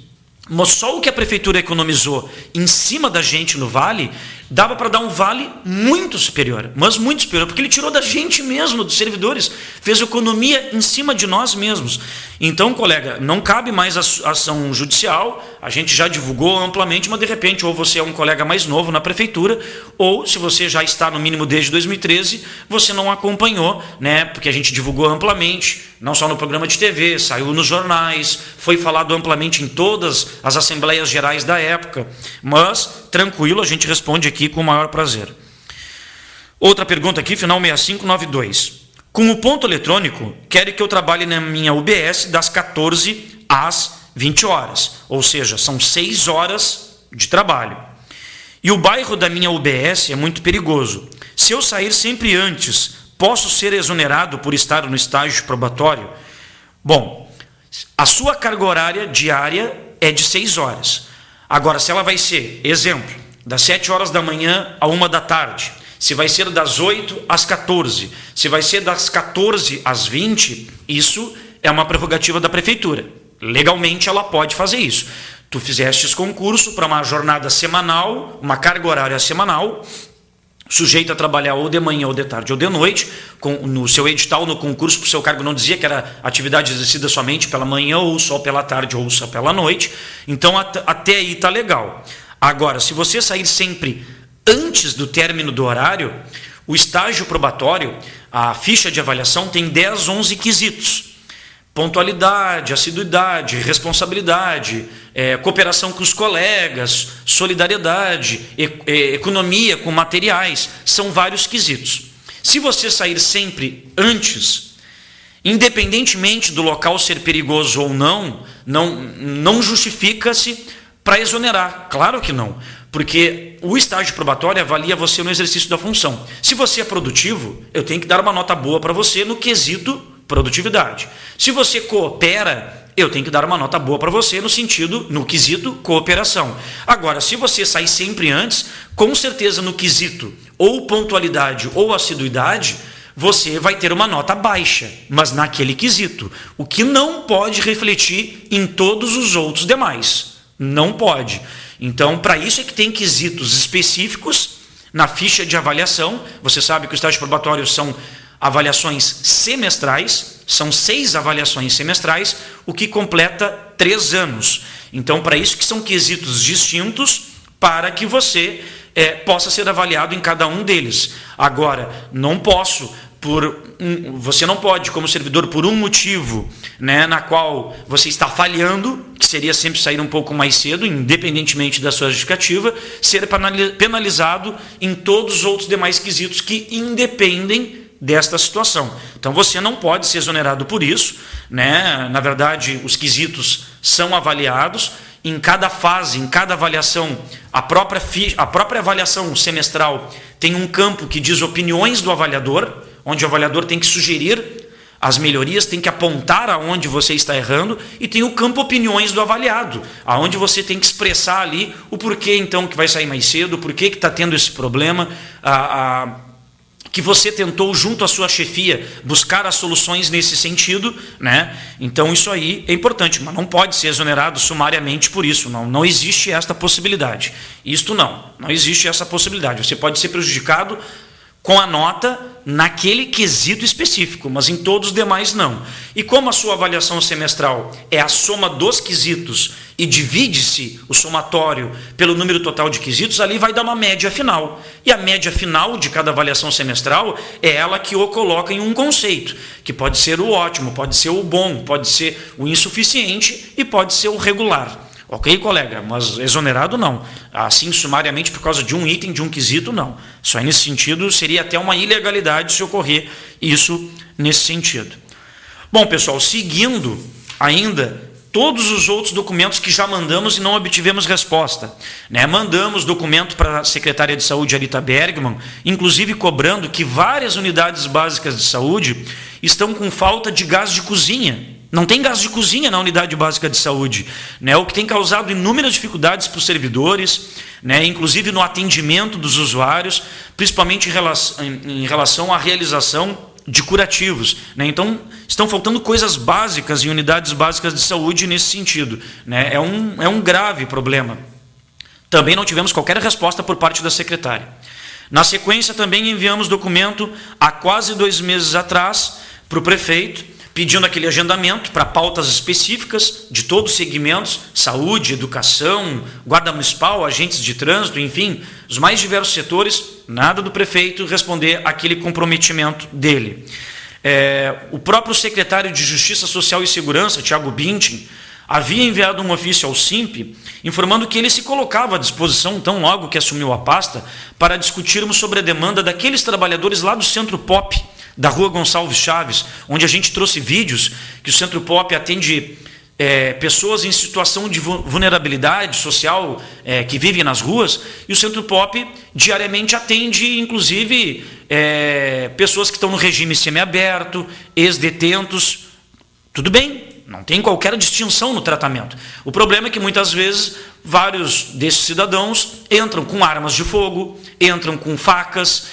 Mas só o que a prefeitura economizou em cima da gente no vale, dava para dar um vale muito superior, mas muito superior, porque ele tirou da gente mesmo, dos servidores, fez economia em cima de nós mesmos. Então, colega, não cabe mais ação judicial, a gente já divulgou amplamente, mas de repente, ou você é um colega mais novo na prefeitura, ou se você já está no mínimo desde 2013, você não acompanhou, né? Porque a gente divulgou amplamente, não só no programa de TV, saiu nos jornais, foi falado amplamente em todas as assembleias gerais da época, mas tranquilo, a gente responde aqui com o maior prazer. Outra pergunta aqui, final 6592. Com o ponto eletrônico, quero que eu trabalhe na minha UBS das 14 às 20 horas, ou seja, são 6 horas de trabalho. E o bairro da minha UBS é muito perigoso. Se eu sair sempre antes, posso ser exonerado por estar no estágio probatório? Bom, a sua carga horária diária é de 6 horas. Agora, se ela vai ser, exemplo, das 7 horas da manhã a 1 da tarde, se vai ser das 8 às 14, se vai ser das 14 às 20, isso é uma prerrogativa da prefeitura. Legalmente ela pode fazer isso. Tu fizeste esse concurso para uma jornada semanal, uma carga horária semanal, sujeito a trabalhar ou de manhã, ou de tarde, ou de noite. No seu edital, no concurso, para o seu cargo não dizia que era atividade exercida somente pela manhã, ou só pela tarde, ou só pela noite. Então, até aí está legal. Agora, se você sair sempre antes do término do horário, o estágio probatório, a ficha de avaliação tem 10, 11 quesitos. Pontualidade, assiduidade, responsabilidade, cooperação com os colegas, solidariedade, economia com materiais, são vários quesitos. Se você sair sempre antes, independentemente do local ser perigoso ou não justifica-se para exonerar. Claro que não, porque o estágio probatório avalia você no exercício da função. Se você é produtivo, eu tenho que dar uma nota boa para você no quesito produtividade. Se você coopera, eu tenho que dar uma nota boa para você no quesito cooperação. Agora, se você sai sempre antes, com certeza no quesito ou pontualidade ou assiduidade, você vai ter uma nota baixa, mas naquele quesito, o que não pode refletir em todos os outros demais. Não pode. Então, para isso é que tem quesitos específicos na ficha de avaliação. Você sabe que o estágio probatório são avaliações semestrais, são 6 avaliações semestrais, o que completa 3 anos. Então, para isso que são quesitos distintos, para que você possa ser avaliado em cada um deles. Agora, você não pode, como servidor, por um motivo, né, na qual você está falhando, que seria sempre sair um pouco mais cedo, independentemente da sua justificativa, ser penalizado em todos os outros demais quesitos que independem desta situação. Então você não pode ser exonerado por isso, né? Na verdade, os quesitos são avaliados em cada fase, em cada avaliação. A própria avaliação semestral tem um campo que diz opiniões do avaliador, onde o avaliador tem que sugerir as melhorias, tem que apontar aonde você está errando, e tem o campo opiniões do avaliado, aonde você tem que expressar ali o porquê então que vai sair mais cedo, o porquê que está tendo esse problema, que você tentou, junto à sua chefia, buscar as soluções nesse sentido, né? Então isso aí é importante, mas não pode ser exonerado sumariamente por isso, não existe esta possibilidade. Isto não existe essa possibilidade. Você pode ser prejudicado com a nota naquele quesito específico, mas em todos os demais não. E como a sua avaliação semestral é a soma dos quesitos e divide-se o somatório pelo número total de quesitos, ali vai dar uma média final. E a média final de cada avaliação semestral é ela que o coloca em um conceito, que pode ser o ótimo, pode ser o bom, pode ser o insuficiente e pode ser o regular. Ok, colega? Mas exonerado não. Assim, sumariamente, por causa de um item, de um quesito, não. Só nesse sentido, seria até uma ilegalidade se ocorrer isso nesse sentido. Bom, pessoal, seguindo ainda todos os outros documentos que já mandamos e não obtivemos resposta, né? Mandamos documento para a secretária de saúde, Arita Bergman, inclusive cobrando que várias unidades básicas de saúde estão com falta de gás de cozinha. Não tem gás de cozinha na unidade básica de saúde, né? O que tem causado inúmeras dificuldades para os servidores, né? Inclusive no atendimento dos usuários, principalmente em relação à realização de curativos, né? Então, estão faltando coisas básicas em unidades básicas de saúde nesse sentido, né? É um grave problema. Também não tivemos qualquer resposta por parte da secretária. Na sequência, também enviamos documento há quase 2 meses atrás para o prefeito, pedindo aquele agendamento para pautas específicas de todos os segmentos, saúde, educação, guarda municipal, agentes de trânsito, enfim, os mais diversos setores, nada do prefeito responder aquele comprometimento dele. O próprio secretário de Justiça Social e Segurança, Thiago Bintin, havia enviado um ofício ao SIMP, informando que ele se colocava à disposição, tão logo que assumiu a pasta, para discutirmos sobre a demanda daqueles trabalhadores lá do Centro Pop, da Rua Gonçalves Chaves, onde a gente trouxe vídeos que o Centro Pop atende pessoas em situação de vulnerabilidade social que vivem nas ruas, e o Centro Pop diariamente atende, inclusive, pessoas que estão no regime semiaberto, ex-detentos. Tudo bem, não tem qualquer distinção no tratamento. O problema é que muitas vezes vários desses cidadãos entram com armas de fogo, entram com facas,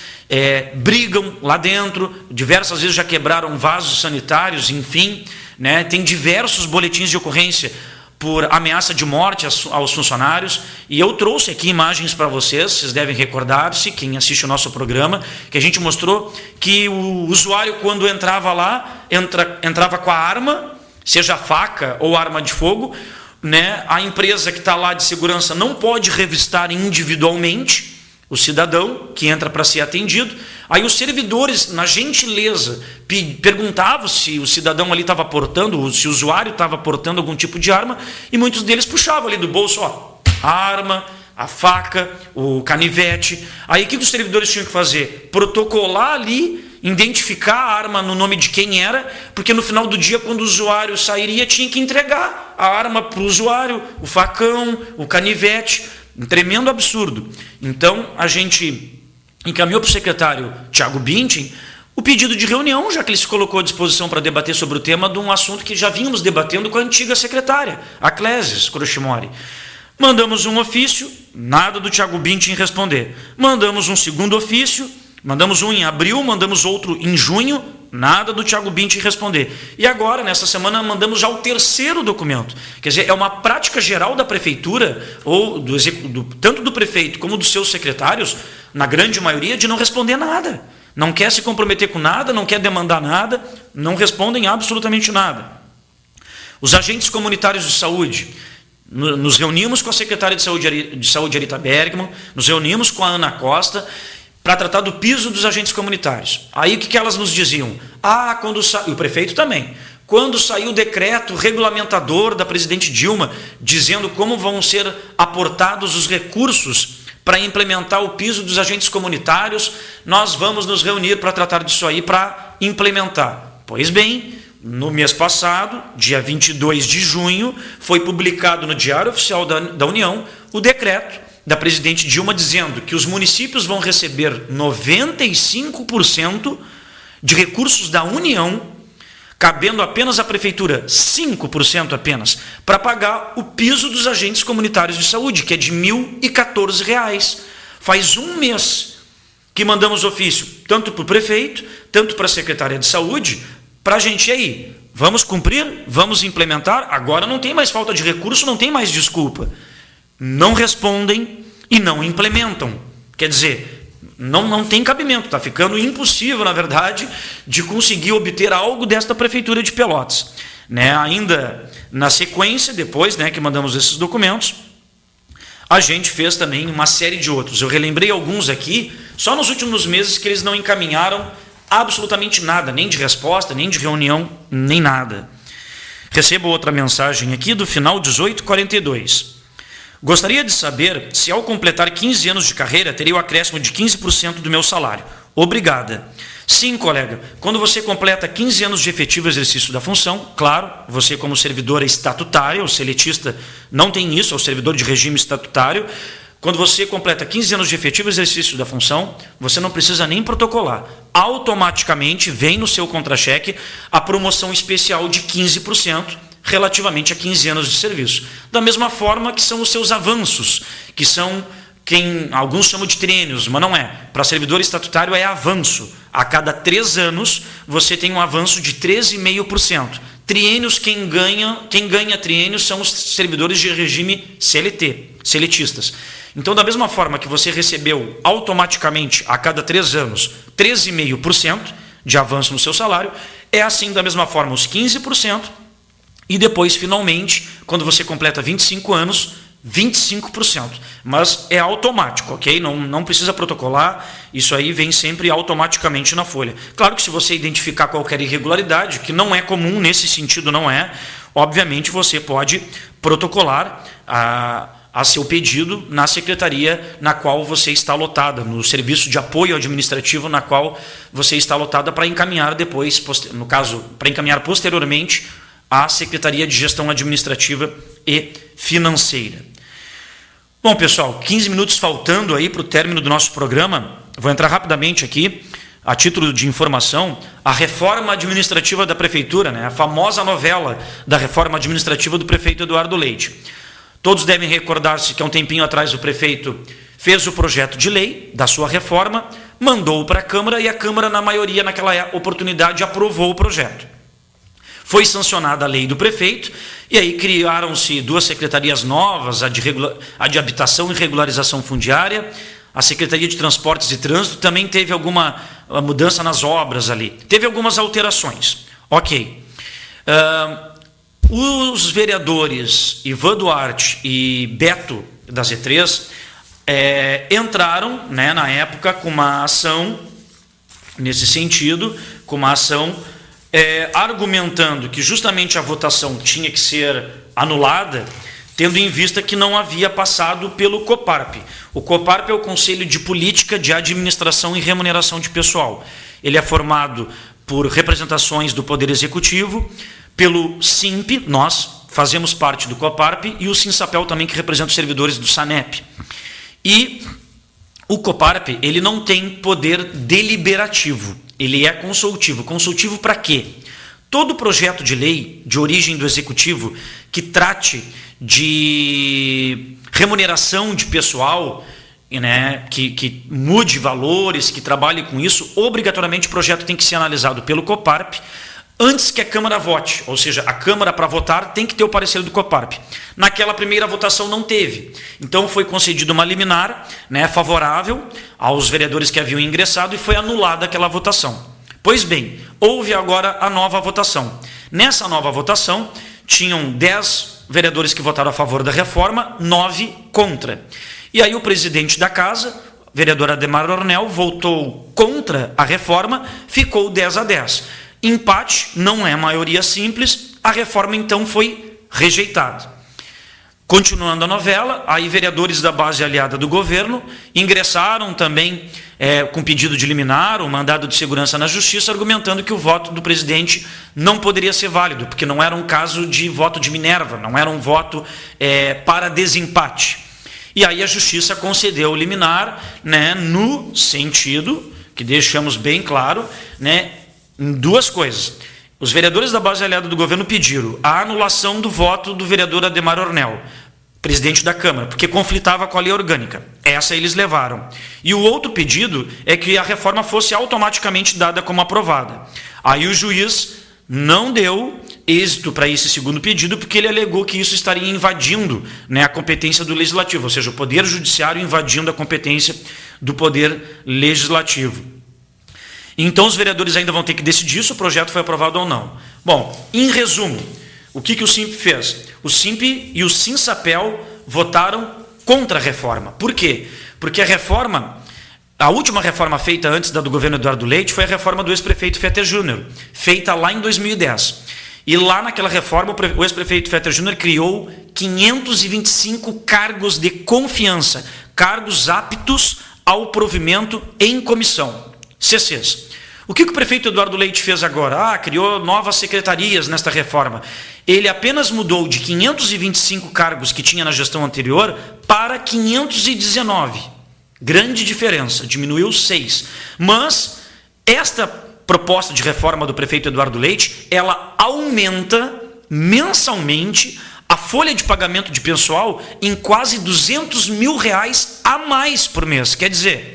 brigam lá dentro, diversas vezes já quebraram vasos sanitários, enfim, né? Tem diversos boletins de ocorrência por ameaça de morte aos funcionários, e eu trouxe aqui imagens para vocês devem recordar-se, quem assiste o nosso programa, que a gente mostrou que o usuário, quando entrava lá, entrava com a arma, seja faca ou arma de fogo, né? A empresa que está lá de segurança não pode revistar individualmente o cidadão que entra para ser atendido. Aí os servidores, na gentileza, perguntavam se o cidadão ali estava portando, se o usuário estava portando algum tipo de arma, e muitos deles puxavam ali do bolso, a arma, a faca, o canivete. Aí o que os servidores tinham que fazer? Protocolar ali, identificar a arma no nome de quem era, porque no final do dia, quando o usuário sairia, tinha que entregar a arma para o usuário, o facão, o canivete. Um tremendo absurdo. Então, a gente encaminhou para o secretário Thiago Bintin o pedido de reunião, já que ele se colocou à disposição para debater sobre o tema de um assunto que já vínhamos debatendo com a antiga secretária, a Clésis Crochimori. Mandamos um ofício, nada do Thiago Bintin responder. Mandamos um segundo ofício, mandamos um em abril, mandamos outro em junho, nada do Thiago Bintin responder. E agora, nessa semana, mandamos já o 3º documento. Quer dizer, é uma prática geral da prefeitura, ou tanto do prefeito como dos seus secretários, na grande maioria, de não responder nada. Não quer se comprometer com nada, não quer demandar nada, não respondem absolutamente nada. Os agentes comunitários de saúde, nos reunimos com a secretária de saúde Arita Bergman, nos reunimos com a Ana Costa, para tratar do piso dos agentes comunitários. Aí o que elas nos diziam? E o prefeito também. Quando saiu o decreto regulamentador da presidente Dilma, dizendo como vão ser aportados os recursos para implementar o piso dos agentes comunitários, nós vamos nos reunir para tratar disso aí, para implementar. Pois bem, no mês passado, dia 22 de junho, foi publicado no Diário Oficial da União o decreto da presidente Dilma dizendo que os municípios vão receber 95% de recursos da União, cabendo apenas à prefeitura 5% apenas, para pagar o piso dos agentes comunitários de saúde, que é de R$ 1.014. Faz um mês que mandamos ofício tanto para o prefeito, tanto para a Secretaria de Saúde, para a gente aí, vamos cumprir, vamos implementar, agora não tem mais falta de recurso, não tem mais desculpa. Não respondem e não implementam. Quer dizer, não tem cabimento, está ficando impossível, na verdade, de conseguir obter algo desta Prefeitura de Pelotas. Né? Ainda na sequência, depois, né, que mandamos esses documentos, a gente fez também uma série de outros. Eu relembrei alguns aqui, só nos últimos meses que eles não encaminharam absolutamente nada, nem de resposta, nem de reunião, nem nada. Recebo outra mensagem aqui do final 1842. Gostaria de saber se ao completar 15 anos de carreira teria o acréscimo de 15% do meu salário. Obrigada. Sim, colega, quando você completa 15 anos de efetivo exercício da função, claro, você como servidor estatutário, o seletista não tem isso, é o servidor de regime estatutário, quando você completa 15 anos de efetivo exercício da função, você não precisa nem protocolar. Automaticamente vem no seu contra-cheque a promoção especial de 15% relativamente a 15 anos de serviço. Da mesma forma que são os seus avanços, que são alguns chamam de triênios, mas não é. Para servidor estatutário é avanço. A cada 3 anos você tem um avanço de 13,5%. Triênios, quem ganha triênios são os servidores de regime CLT, seletistas. Então, da mesma forma que você recebeu automaticamente a cada 3 anos 13,5% de avanço no seu salário, é assim da mesma forma os 15%, e depois, finalmente, quando você completa 25 anos, 25%. Mas é automático, ok? Não precisa protocolar, isso aí vem sempre automaticamente na folha. Claro que se você identificar qualquer irregularidade, que não é comum, nesse sentido não é, obviamente você pode protocolar a seu pedido na secretaria na qual você está lotada, no serviço de apoio administrativo na qual você está lotada para encaminhar depois, no caso, para encaminhar posteriormente à Secretaria de Gestão Administrativa e Financeira. Bom, pessoal, 15 minutos faltando aí para o término do nosso programa. Vou entrar rapidamente aqui, a título de informação, a reforma administrativa da Prefeitura, né? A famosa novela da reforma administrativa do prefeito Eduardo Leite. Todos devem recordar-se que há um tempinho atrás o prefeito fez o projeto de lei da sua reforma, mandou para a Câmara e a Câmara, na maioria, naquela oportunidade, aprovou o projeto. Foi sancionada a lei do prefeito e aí criaram-se 2 secretarias novas, a de Habitação e Regularização Fundiária, a Secretaria de Transportes e Trânsito, também teve alguma mudança nas obras ali. Teve algumas alterações. Ok. Os vereadores Ivan Duarte e Beto da Z3 entraram, né, na época com uma ação, nesse sentido, com uma ação argumentando que justamente a votação tinha que ser anulada, tendo em vista que não havia passado pelo COPARP. O COPARP é o Conselho de Política de Administração e Remuneração de Pessoal. Ele é formado por representações do Poder Executivo, pelo SINP, nós fazemos parte do COPARP, e o SINSAPEL também, que representa os servidores do SANEP. E o COPARP, ele não tem poder deliberativo, ele é consultivo. Consultivo para quê? Todo projeto de lei de origem do Executivo que trate de remuneração de pessoal, né, que mude valores, que trabalhe com isso, obrigatoriamente o projeto tem que ser analisado pelo COPARP antes que a Câmara vote, ou seja, a Câmara para votar tem que ter o parecer do COPARP. Naquela primeira votação não teve, então foi concedida uma liminar, né, favorável aos vereadores que haviam ingressado e foi anulada aquela votação. Pois bem, houve agora a nova votação. Nessa nova votação, tinham 10 vereadores que votaram a favor da reforma, 9 contra. E aí o presidente da casa, vereador Ademar Ornel, votou contra a reforma, ficou 10-10. Empate, não é maioria simples, a reforma então foi rejeitada. Continuando a novela, aí vereadores da base aliada do governo ingressaram também com pedido de liminar, um mandado de segurança na justiça, argumentando que o voto do presidente não poderia ser válido, porque não era um caso de voto de Minerva, não era um voto para desempate. E aí a justiça concedeu o liminar, né, no sentido, que deixamos bem claro, né, em 2 coisas. Os vereadores da base aliada do governo pediram a anulação do voto do vereador Ademar Ornel, presidente da Câmara, porque conflitava com a lei orgânica. Essa eles levaram. E o outro pedido é que a reforma fosse automaticamente dada como aprovada. Aí o juiz não deu êxito para esse segundo pedido, porque ele alegou que isso estaria invadindo, né, a competência do Legislativo, ou seja, o Poder Judiciário invadindo a competência do Poder Legislativo. Então os vereadores ainda vão ter que decidir se o projeto foi aprovado ou não. Bom, em resumo, o que o SIMP fez? O SIMP e o Sinsapel votaram contra a reforma. Por quê? Porque a última reforma feita antes da do governo Eduardo Leite foi a reforma do ex-prefeito Fetter Júnior, feita lá em 2010. E lá naquela reforma, o ex-prefeito Fetter Júnior criou 525 cargos de confiança, cargos aptos ao provimento em comissão, CCs. O que o prefeito Eduardo Leite fez agora? Criou novas secretarias nesta reforma. Ele apenas mudou de 525 cargos que tinha na gestão anterior para 519. Grande diferença, diminuiu 6. Mas esta proposta de reforma do prefeito Eduardo Leite, ela aumenta mensalmente a folha de pagamento de pessoal em quase R$200 mil a mais por mês. Quer dizer,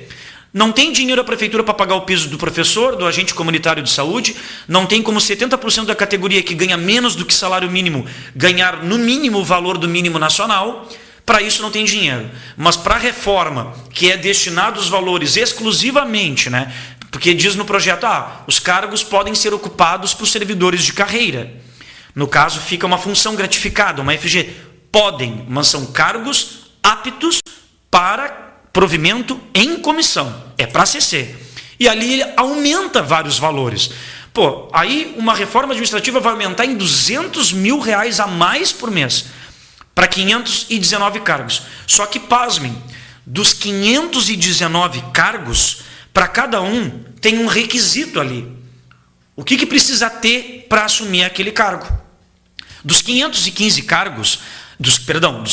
não tem dinheiro a prefeitura para pagar o piso do professor, do agente comunitário de saúde, não tem como 70% da categoria que ganha menos do que salário mínimo ganhar no mínimo o valor do mínimo nacional. Para isso não tem dinheiro. Mas para a reforma, que é destinado os valores exclusivamente, né? Porque diz no projeto, os cargos podem ser ocupados por servidores de carreira. No caso, fica uma função gratificada, uma FG. Podem, mas são cargos aptos para provimento em comissão. É para CC. E ali ele aumenta vários valores. Aí uma reforma administrativa vai aumentar em R$200 mil a mais por mês, para 519 cargos. Só que, pasmem, dos 519 cargos, para cada um tem um requisito ali. O que precisa ter para assumir aquele cargo? Dos 515 cargos, dos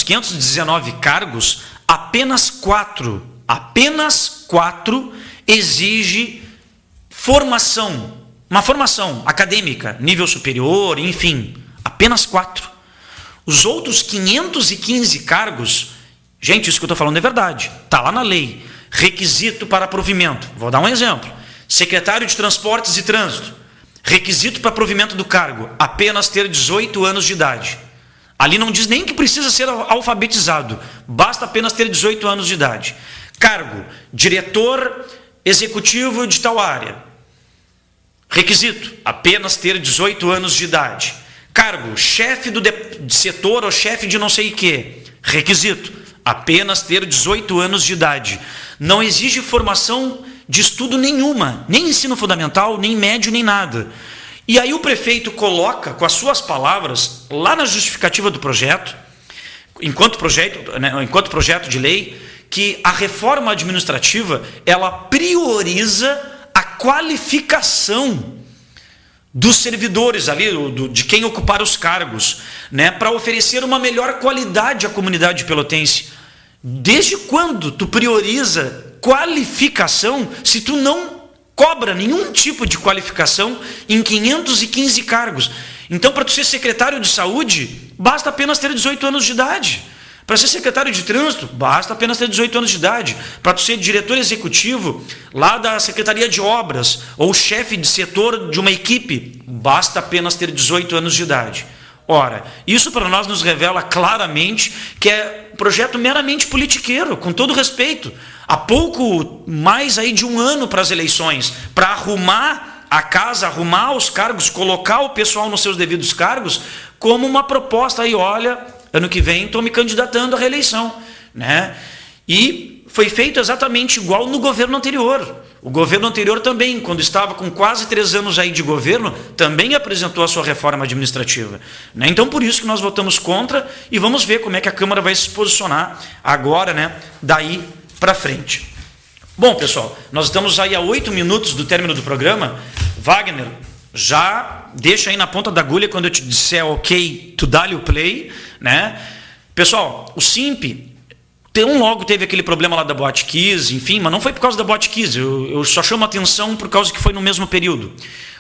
519 cargos, apenas 4 exige formação, uma formação acadêmica, nível superior, enfim, apenas 4. Os outros 515 cargos, gente, isso que eu estou falando é verdade, está lá na lei. Requisito para provimento, vou dar um exemplo. Secretário de Transportes e Trânsito, requisito para provimento do cargo, apenas ter 18 anos de idade. Ali não diz nem que precisa ser alfabetizado, basta apenas ter 18 anos de idade. Cargo, diretor executivo de tal área. Requisito, apenas ter 18 anos de idade. Cargo, chefe do setor ou chefe de não sei o quê. Requisito, apenas ter 18 anos de idade. Não exige formação de estudo nenhuma, nem ensino fundamental, nem médio, nem nada. E aí o prefeito coloca, com as suas palavras, lá na justificativa do projeto, enquanto projeto de lei, que a reforma administrativa, ela prioriza a qualificação dos servidores ali, de quem ocupar os cargos, né, para oferecer uma melhor qualidade à comunidade pelotense. Desde quando tu prioriza qualificação se tu não cobra nenhum tipo de qualificação em 515 cargos? Então, para tu ser secretário de saúde, basta apenas ter 18 anos de idade. Para ser secretário de trânsito, basta apenas ter 18 anos de idade. Para tu ser diretor executivo lá da Secretaria de Obras ou chefe de setor de uma equipe, basta apenas ter 18 anos de idade. Ora, isso para nós nos revela claramente que é um projeto meramente politiqueiro, com todo respeito. Há pouco mais aí de um ano para as eleições, para arrumar a casa, arrumar os cargos, colocar o pessoal nos seus devidos cargos, como uma proposta aí, olha, ano que vem estou me candidatando à reeleição, né? E foi feito exatamente igual no governo anterior. O governo anterior também, quando estava com quase 3 anos aí de governo, também apresentou a sua reforma administrativa, né? Então, por isso que nós votamos contra e vamos ver como é que a Câmara vai se posicionar agora, né, daí para frente. Bom, pessoal, nós estamos aí a 8 minutos do término do programa. Wagner, já deixa aí na ponta da agulha quando eu te disser ok, tu dá-lhe o play, né? Pessoal, o SIMP logo teve aquele problema lá da Boate Kiss, enfim, mas não foi por causa da Boate Kiss, eu só chamo a atenção por causa que foi no mesmo período.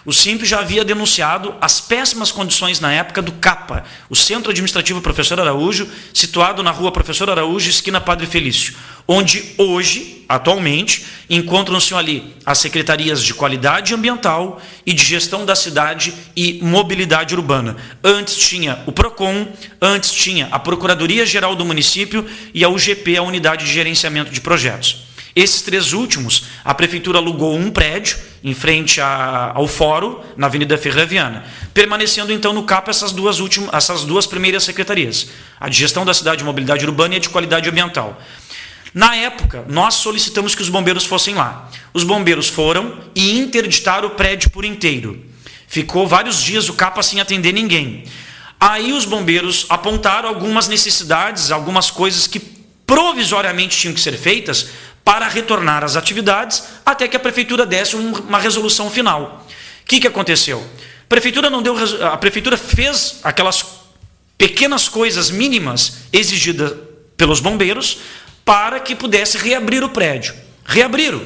O SIMP já havia denunciado as péssimas condições na época do CAPA, o Centro Administrativo Professor Araújo, situado na rua Professor Araújo, esquina Padre Felício, onde hoje, atualmente, encontram-se ali as secretarias de Qualidade Ambiental e de Gestão da Cidade e Mobilidade Urbana. Antes tinha o PROCON, antes tinha a Procuradoria-Geral do Município e a UGP, a Unidade de Gerenciamento de Projetos. Esses três últimos, a Prefeitura alugou um prédio em frente ao Fórum, na Avenida Ferroviana, permanecendo então no CAPA essas duas primeiras secretarias, a de Gestão da Cidade e Mobilidade Urbana e a de Qualidade Ambiental. Na época, nós solicitamos que os bombeiros fossem lá. Os bombeiros foram e interditaram o prédio por inteiro. Ficou vários dias o CAPA sem atender ninguém. Aí os bombeiros apontaram algumas necessidades, algumas coisas que provisoriamente tinham que ser feitas para retornar às atividades até que a Prefeitura desse uma resolução final. O que aconteceu? A Prefeitura fez aquelas pequenas coisas mínimas exigidas pelos bombeiros para que pudesse reabrir o prédio. Reabriram.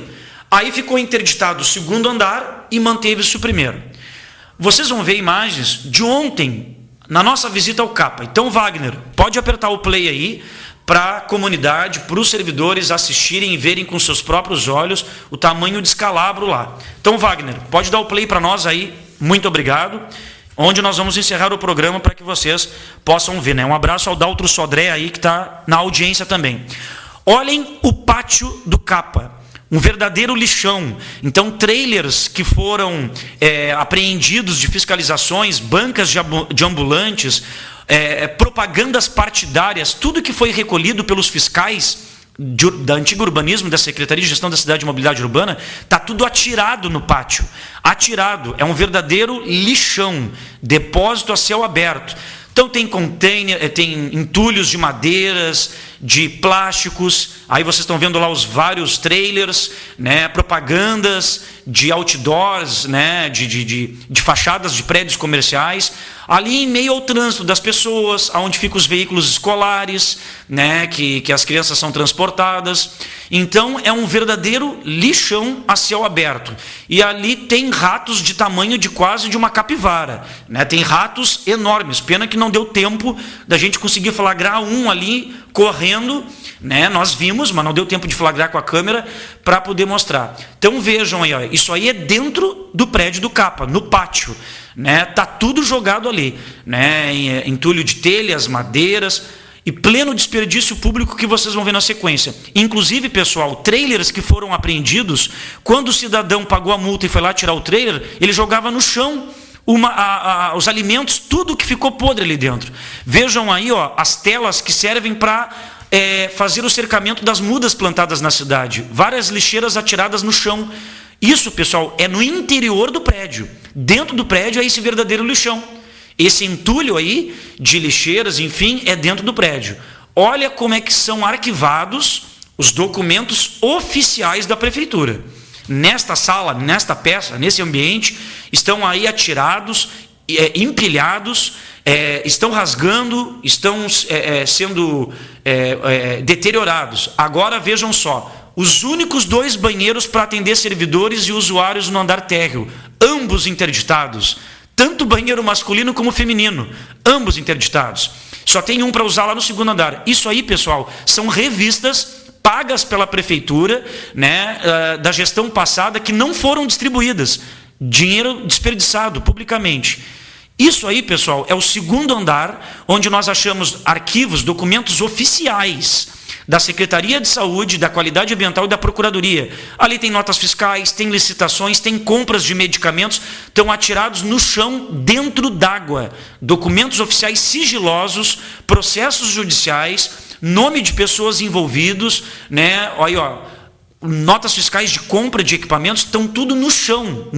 Aí ficou interditado o segundo andar e manteve-se o primeiro. Vocês vão ver imagens de ontem, na nossa visita ao CAPA. Então, Wagner, pode apertar o play aí para a comunidade, para os servidores assistirem e verem com seus próprios olhos o tamanho de descalabro lá. Então, Wagner, pode dar o play para nós aí. Muito obrigado. Onde nós vamos encerrar o programa para que vocês possam ver, né? Um abraço ao Daltro Sodré aí, que está na audiência também. Olhem o pátio do CAPA, um verdadeiro lixão. Então, trailers que foram apreendidos de fiscalizações, bancas de ambulantes, propagandas partidárias, tudo que foi recolhido pelos fiscais da antiga urbanismo, da Secretaria de Gestão da Cidade e Mobilidade Urbana, está tudo atirado no pátio. Atirado. É um verdadeiro lixão, depósito a céu aberto. Então tem container, tem entulhos de madeiras, de plásticos, aí vocês estão vendo lá os vários trailers, né, propagandas de outdoors, né, de fachadas de prédios comerciais, ali em meio ao trânsito das pessoas, onde ficam os veículos escolares, né, que as crianças são transportadas. Então é um verdadeiro lixão a céu aberto. E ali tem ratos de tamanho de quase de uma capivara, né? Tem ratos enormes. Pena que não deu tempo da gente conseguir flagrar um ali correndo, né? Nós vimos, mas não deu tempo de flagrar com a câmera para poder mostrar. Então vejam aí, ó, isso aí é dentro do prédio do CAPA, no pátio, né? Tá tudo jogado ali, né? Entulho de telhas, madeiras e pleno desperdício público que vocês vão ver na sequência. Inclusive, pessoal, trailers que foram apreendidos, quando o cidadão pagou a multa e foi lá tirar o trailer, ele jogava no chão os alimentos, tudo que ficou podre ali dentro. Vejam aí, ó, as telas que servem para fazer o cercamento das mudas plantadas na cidade. Várias lixeiras atiradas no chão. Isso, pessoal, é no interior do prédio. Dentro do prédio é esse verdadeiro lixão. Esse entulho aí de lixeiras, enfim, é dentro do prédio. Olha como é que são arquivados os documentos oficiais da Prefeitura. Nesta sala, nesta peça, nesse ambiente, estão aí atirados, empilhados, estão rasgando, estão sendo deteriorados. Agora vejam só, os únicos 2 banheiros para atender servidores e usuários no andar térreo, ambos interditados. Tanto banheiro masculino como feminino, ambos interditados. Só tem um para usar lá no segundo andar. Isso aí, pessoal, são revistas pagas pela Prefeitura, né, da gestão passada, que não foram distribuídas. Dinheiro desperdiçado publicamente. Isso aí, pessoal, é o segundo andar, onde nós achamos arquivos, documentos oficiais da Secretaria de Saúde, da Qualidade Ambiental e da Procuradoria. Ali tem notas fiscais, tem licitações, tem compras de medicamentos, estão atirados no chão dentro d'água. Documentos oficiais sigilosos, processos judiciais, nome de pessoas envolvidos, né? Olha, ó, notas fiscais de compra de equipamentos, estão tudo no chão,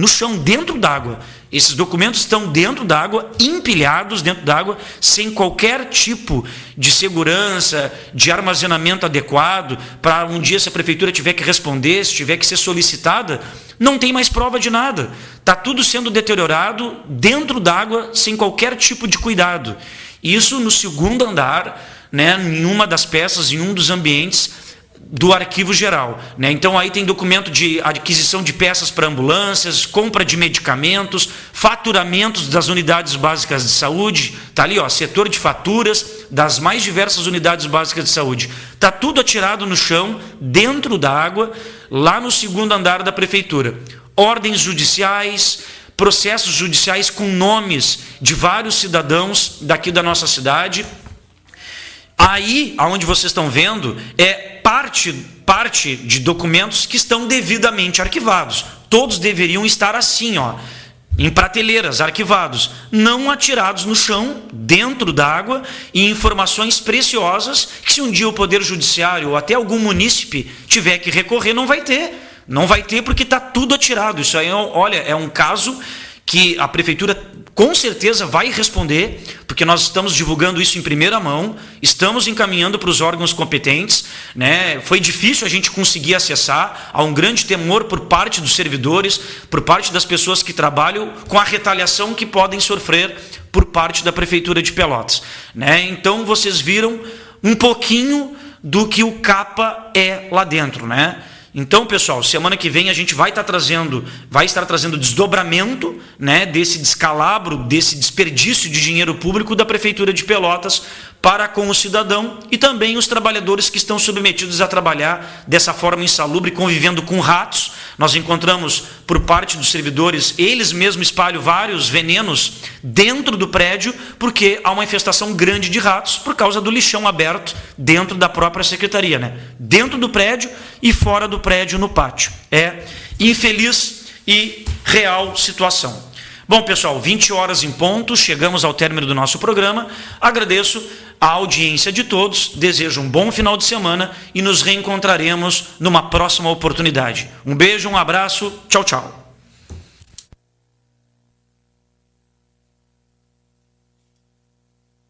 dentro d'água. Esses documentos estão dentro d'água, empilhados dentro d'água, sem qualquer tipo de segurança, de armazenamento adequado, para um dia, se a Prefeitura tiver que responder, se tiver que ser solicitada, não tem mais prova de nada. Está tudo sendo deteriorado dentro d'água, sem qualquer tipo de cuidado. Isso no segundo andar, né, em uma das peças, em um dos ambientes do arquivo geral, né? Então aí tem documento de aquisição de peças para ambulâncias, compra de medicamentos, faturamentos das unidades básicas de saúde, tá ali, ó, setor de faturas das mais diversas unidades básicas de saúde. Tá tudo atirado no chão, dentro da água, lá no segundo andar da prefeitura. Ordens judiciais, processos judiciais com nomes de vários cidadãos daqui da nossa cidade. Aí, aonde vocês estão vendo, é parte de documentos que estão devidamente arquivados. Todos deveriam estar assim, ó, em prateleiras, arquivados, não atirados no chão, dentro d'água, e informações preciosas que, se um dia o Poder Judiciário ou até algum munícipe tiver que recorrer, não vai ter. Não vai ter porque está tudo atirado. Isso aí, olha, é um caso que a prefeitura com certeza vai responder, porque nós estamos divulgando isso em primeira mão, estamos encaminhando para os órgãos competentes, né? Foi difícil a gente conseguir acessar, há um grande temor por parte dos servidores, por parte das pessoas que trabalham, com a retaliação que podem sofrer por parte da Prefeitura de Pelotas, né? Então vocês viram um pouquinho do que o CAPA é lá dentro, né? Então, pessoal, semana que vem a gente vai estar trazendo desdobramento, né, desse descalabro, desse desperdício de dinheiro público da Prefeitura de Pelotas para com o cidadão e também os trabalhadores que estão submetidos a trabalhar dessa forma insalubre, convivendo com ratos. Nós encontramos, por parte dos servidores, eles mesmos espalham vários venenos dentro do prédio, porque há uma infestação grande de ratos por causa do lixão aberto dentro da própria secretaria, né? Dentro do prédio e fora do prédio no pátio. É infeliz e real situação. Bom, pessoal, 20 horas em ponto, chegamos ao término do nosso programa. Agradeço a audiência de todos, desejo um bom final de semana e nos reencontraremos numa próxima oportunidade. Um beijo, um abraço, tchau, tchau.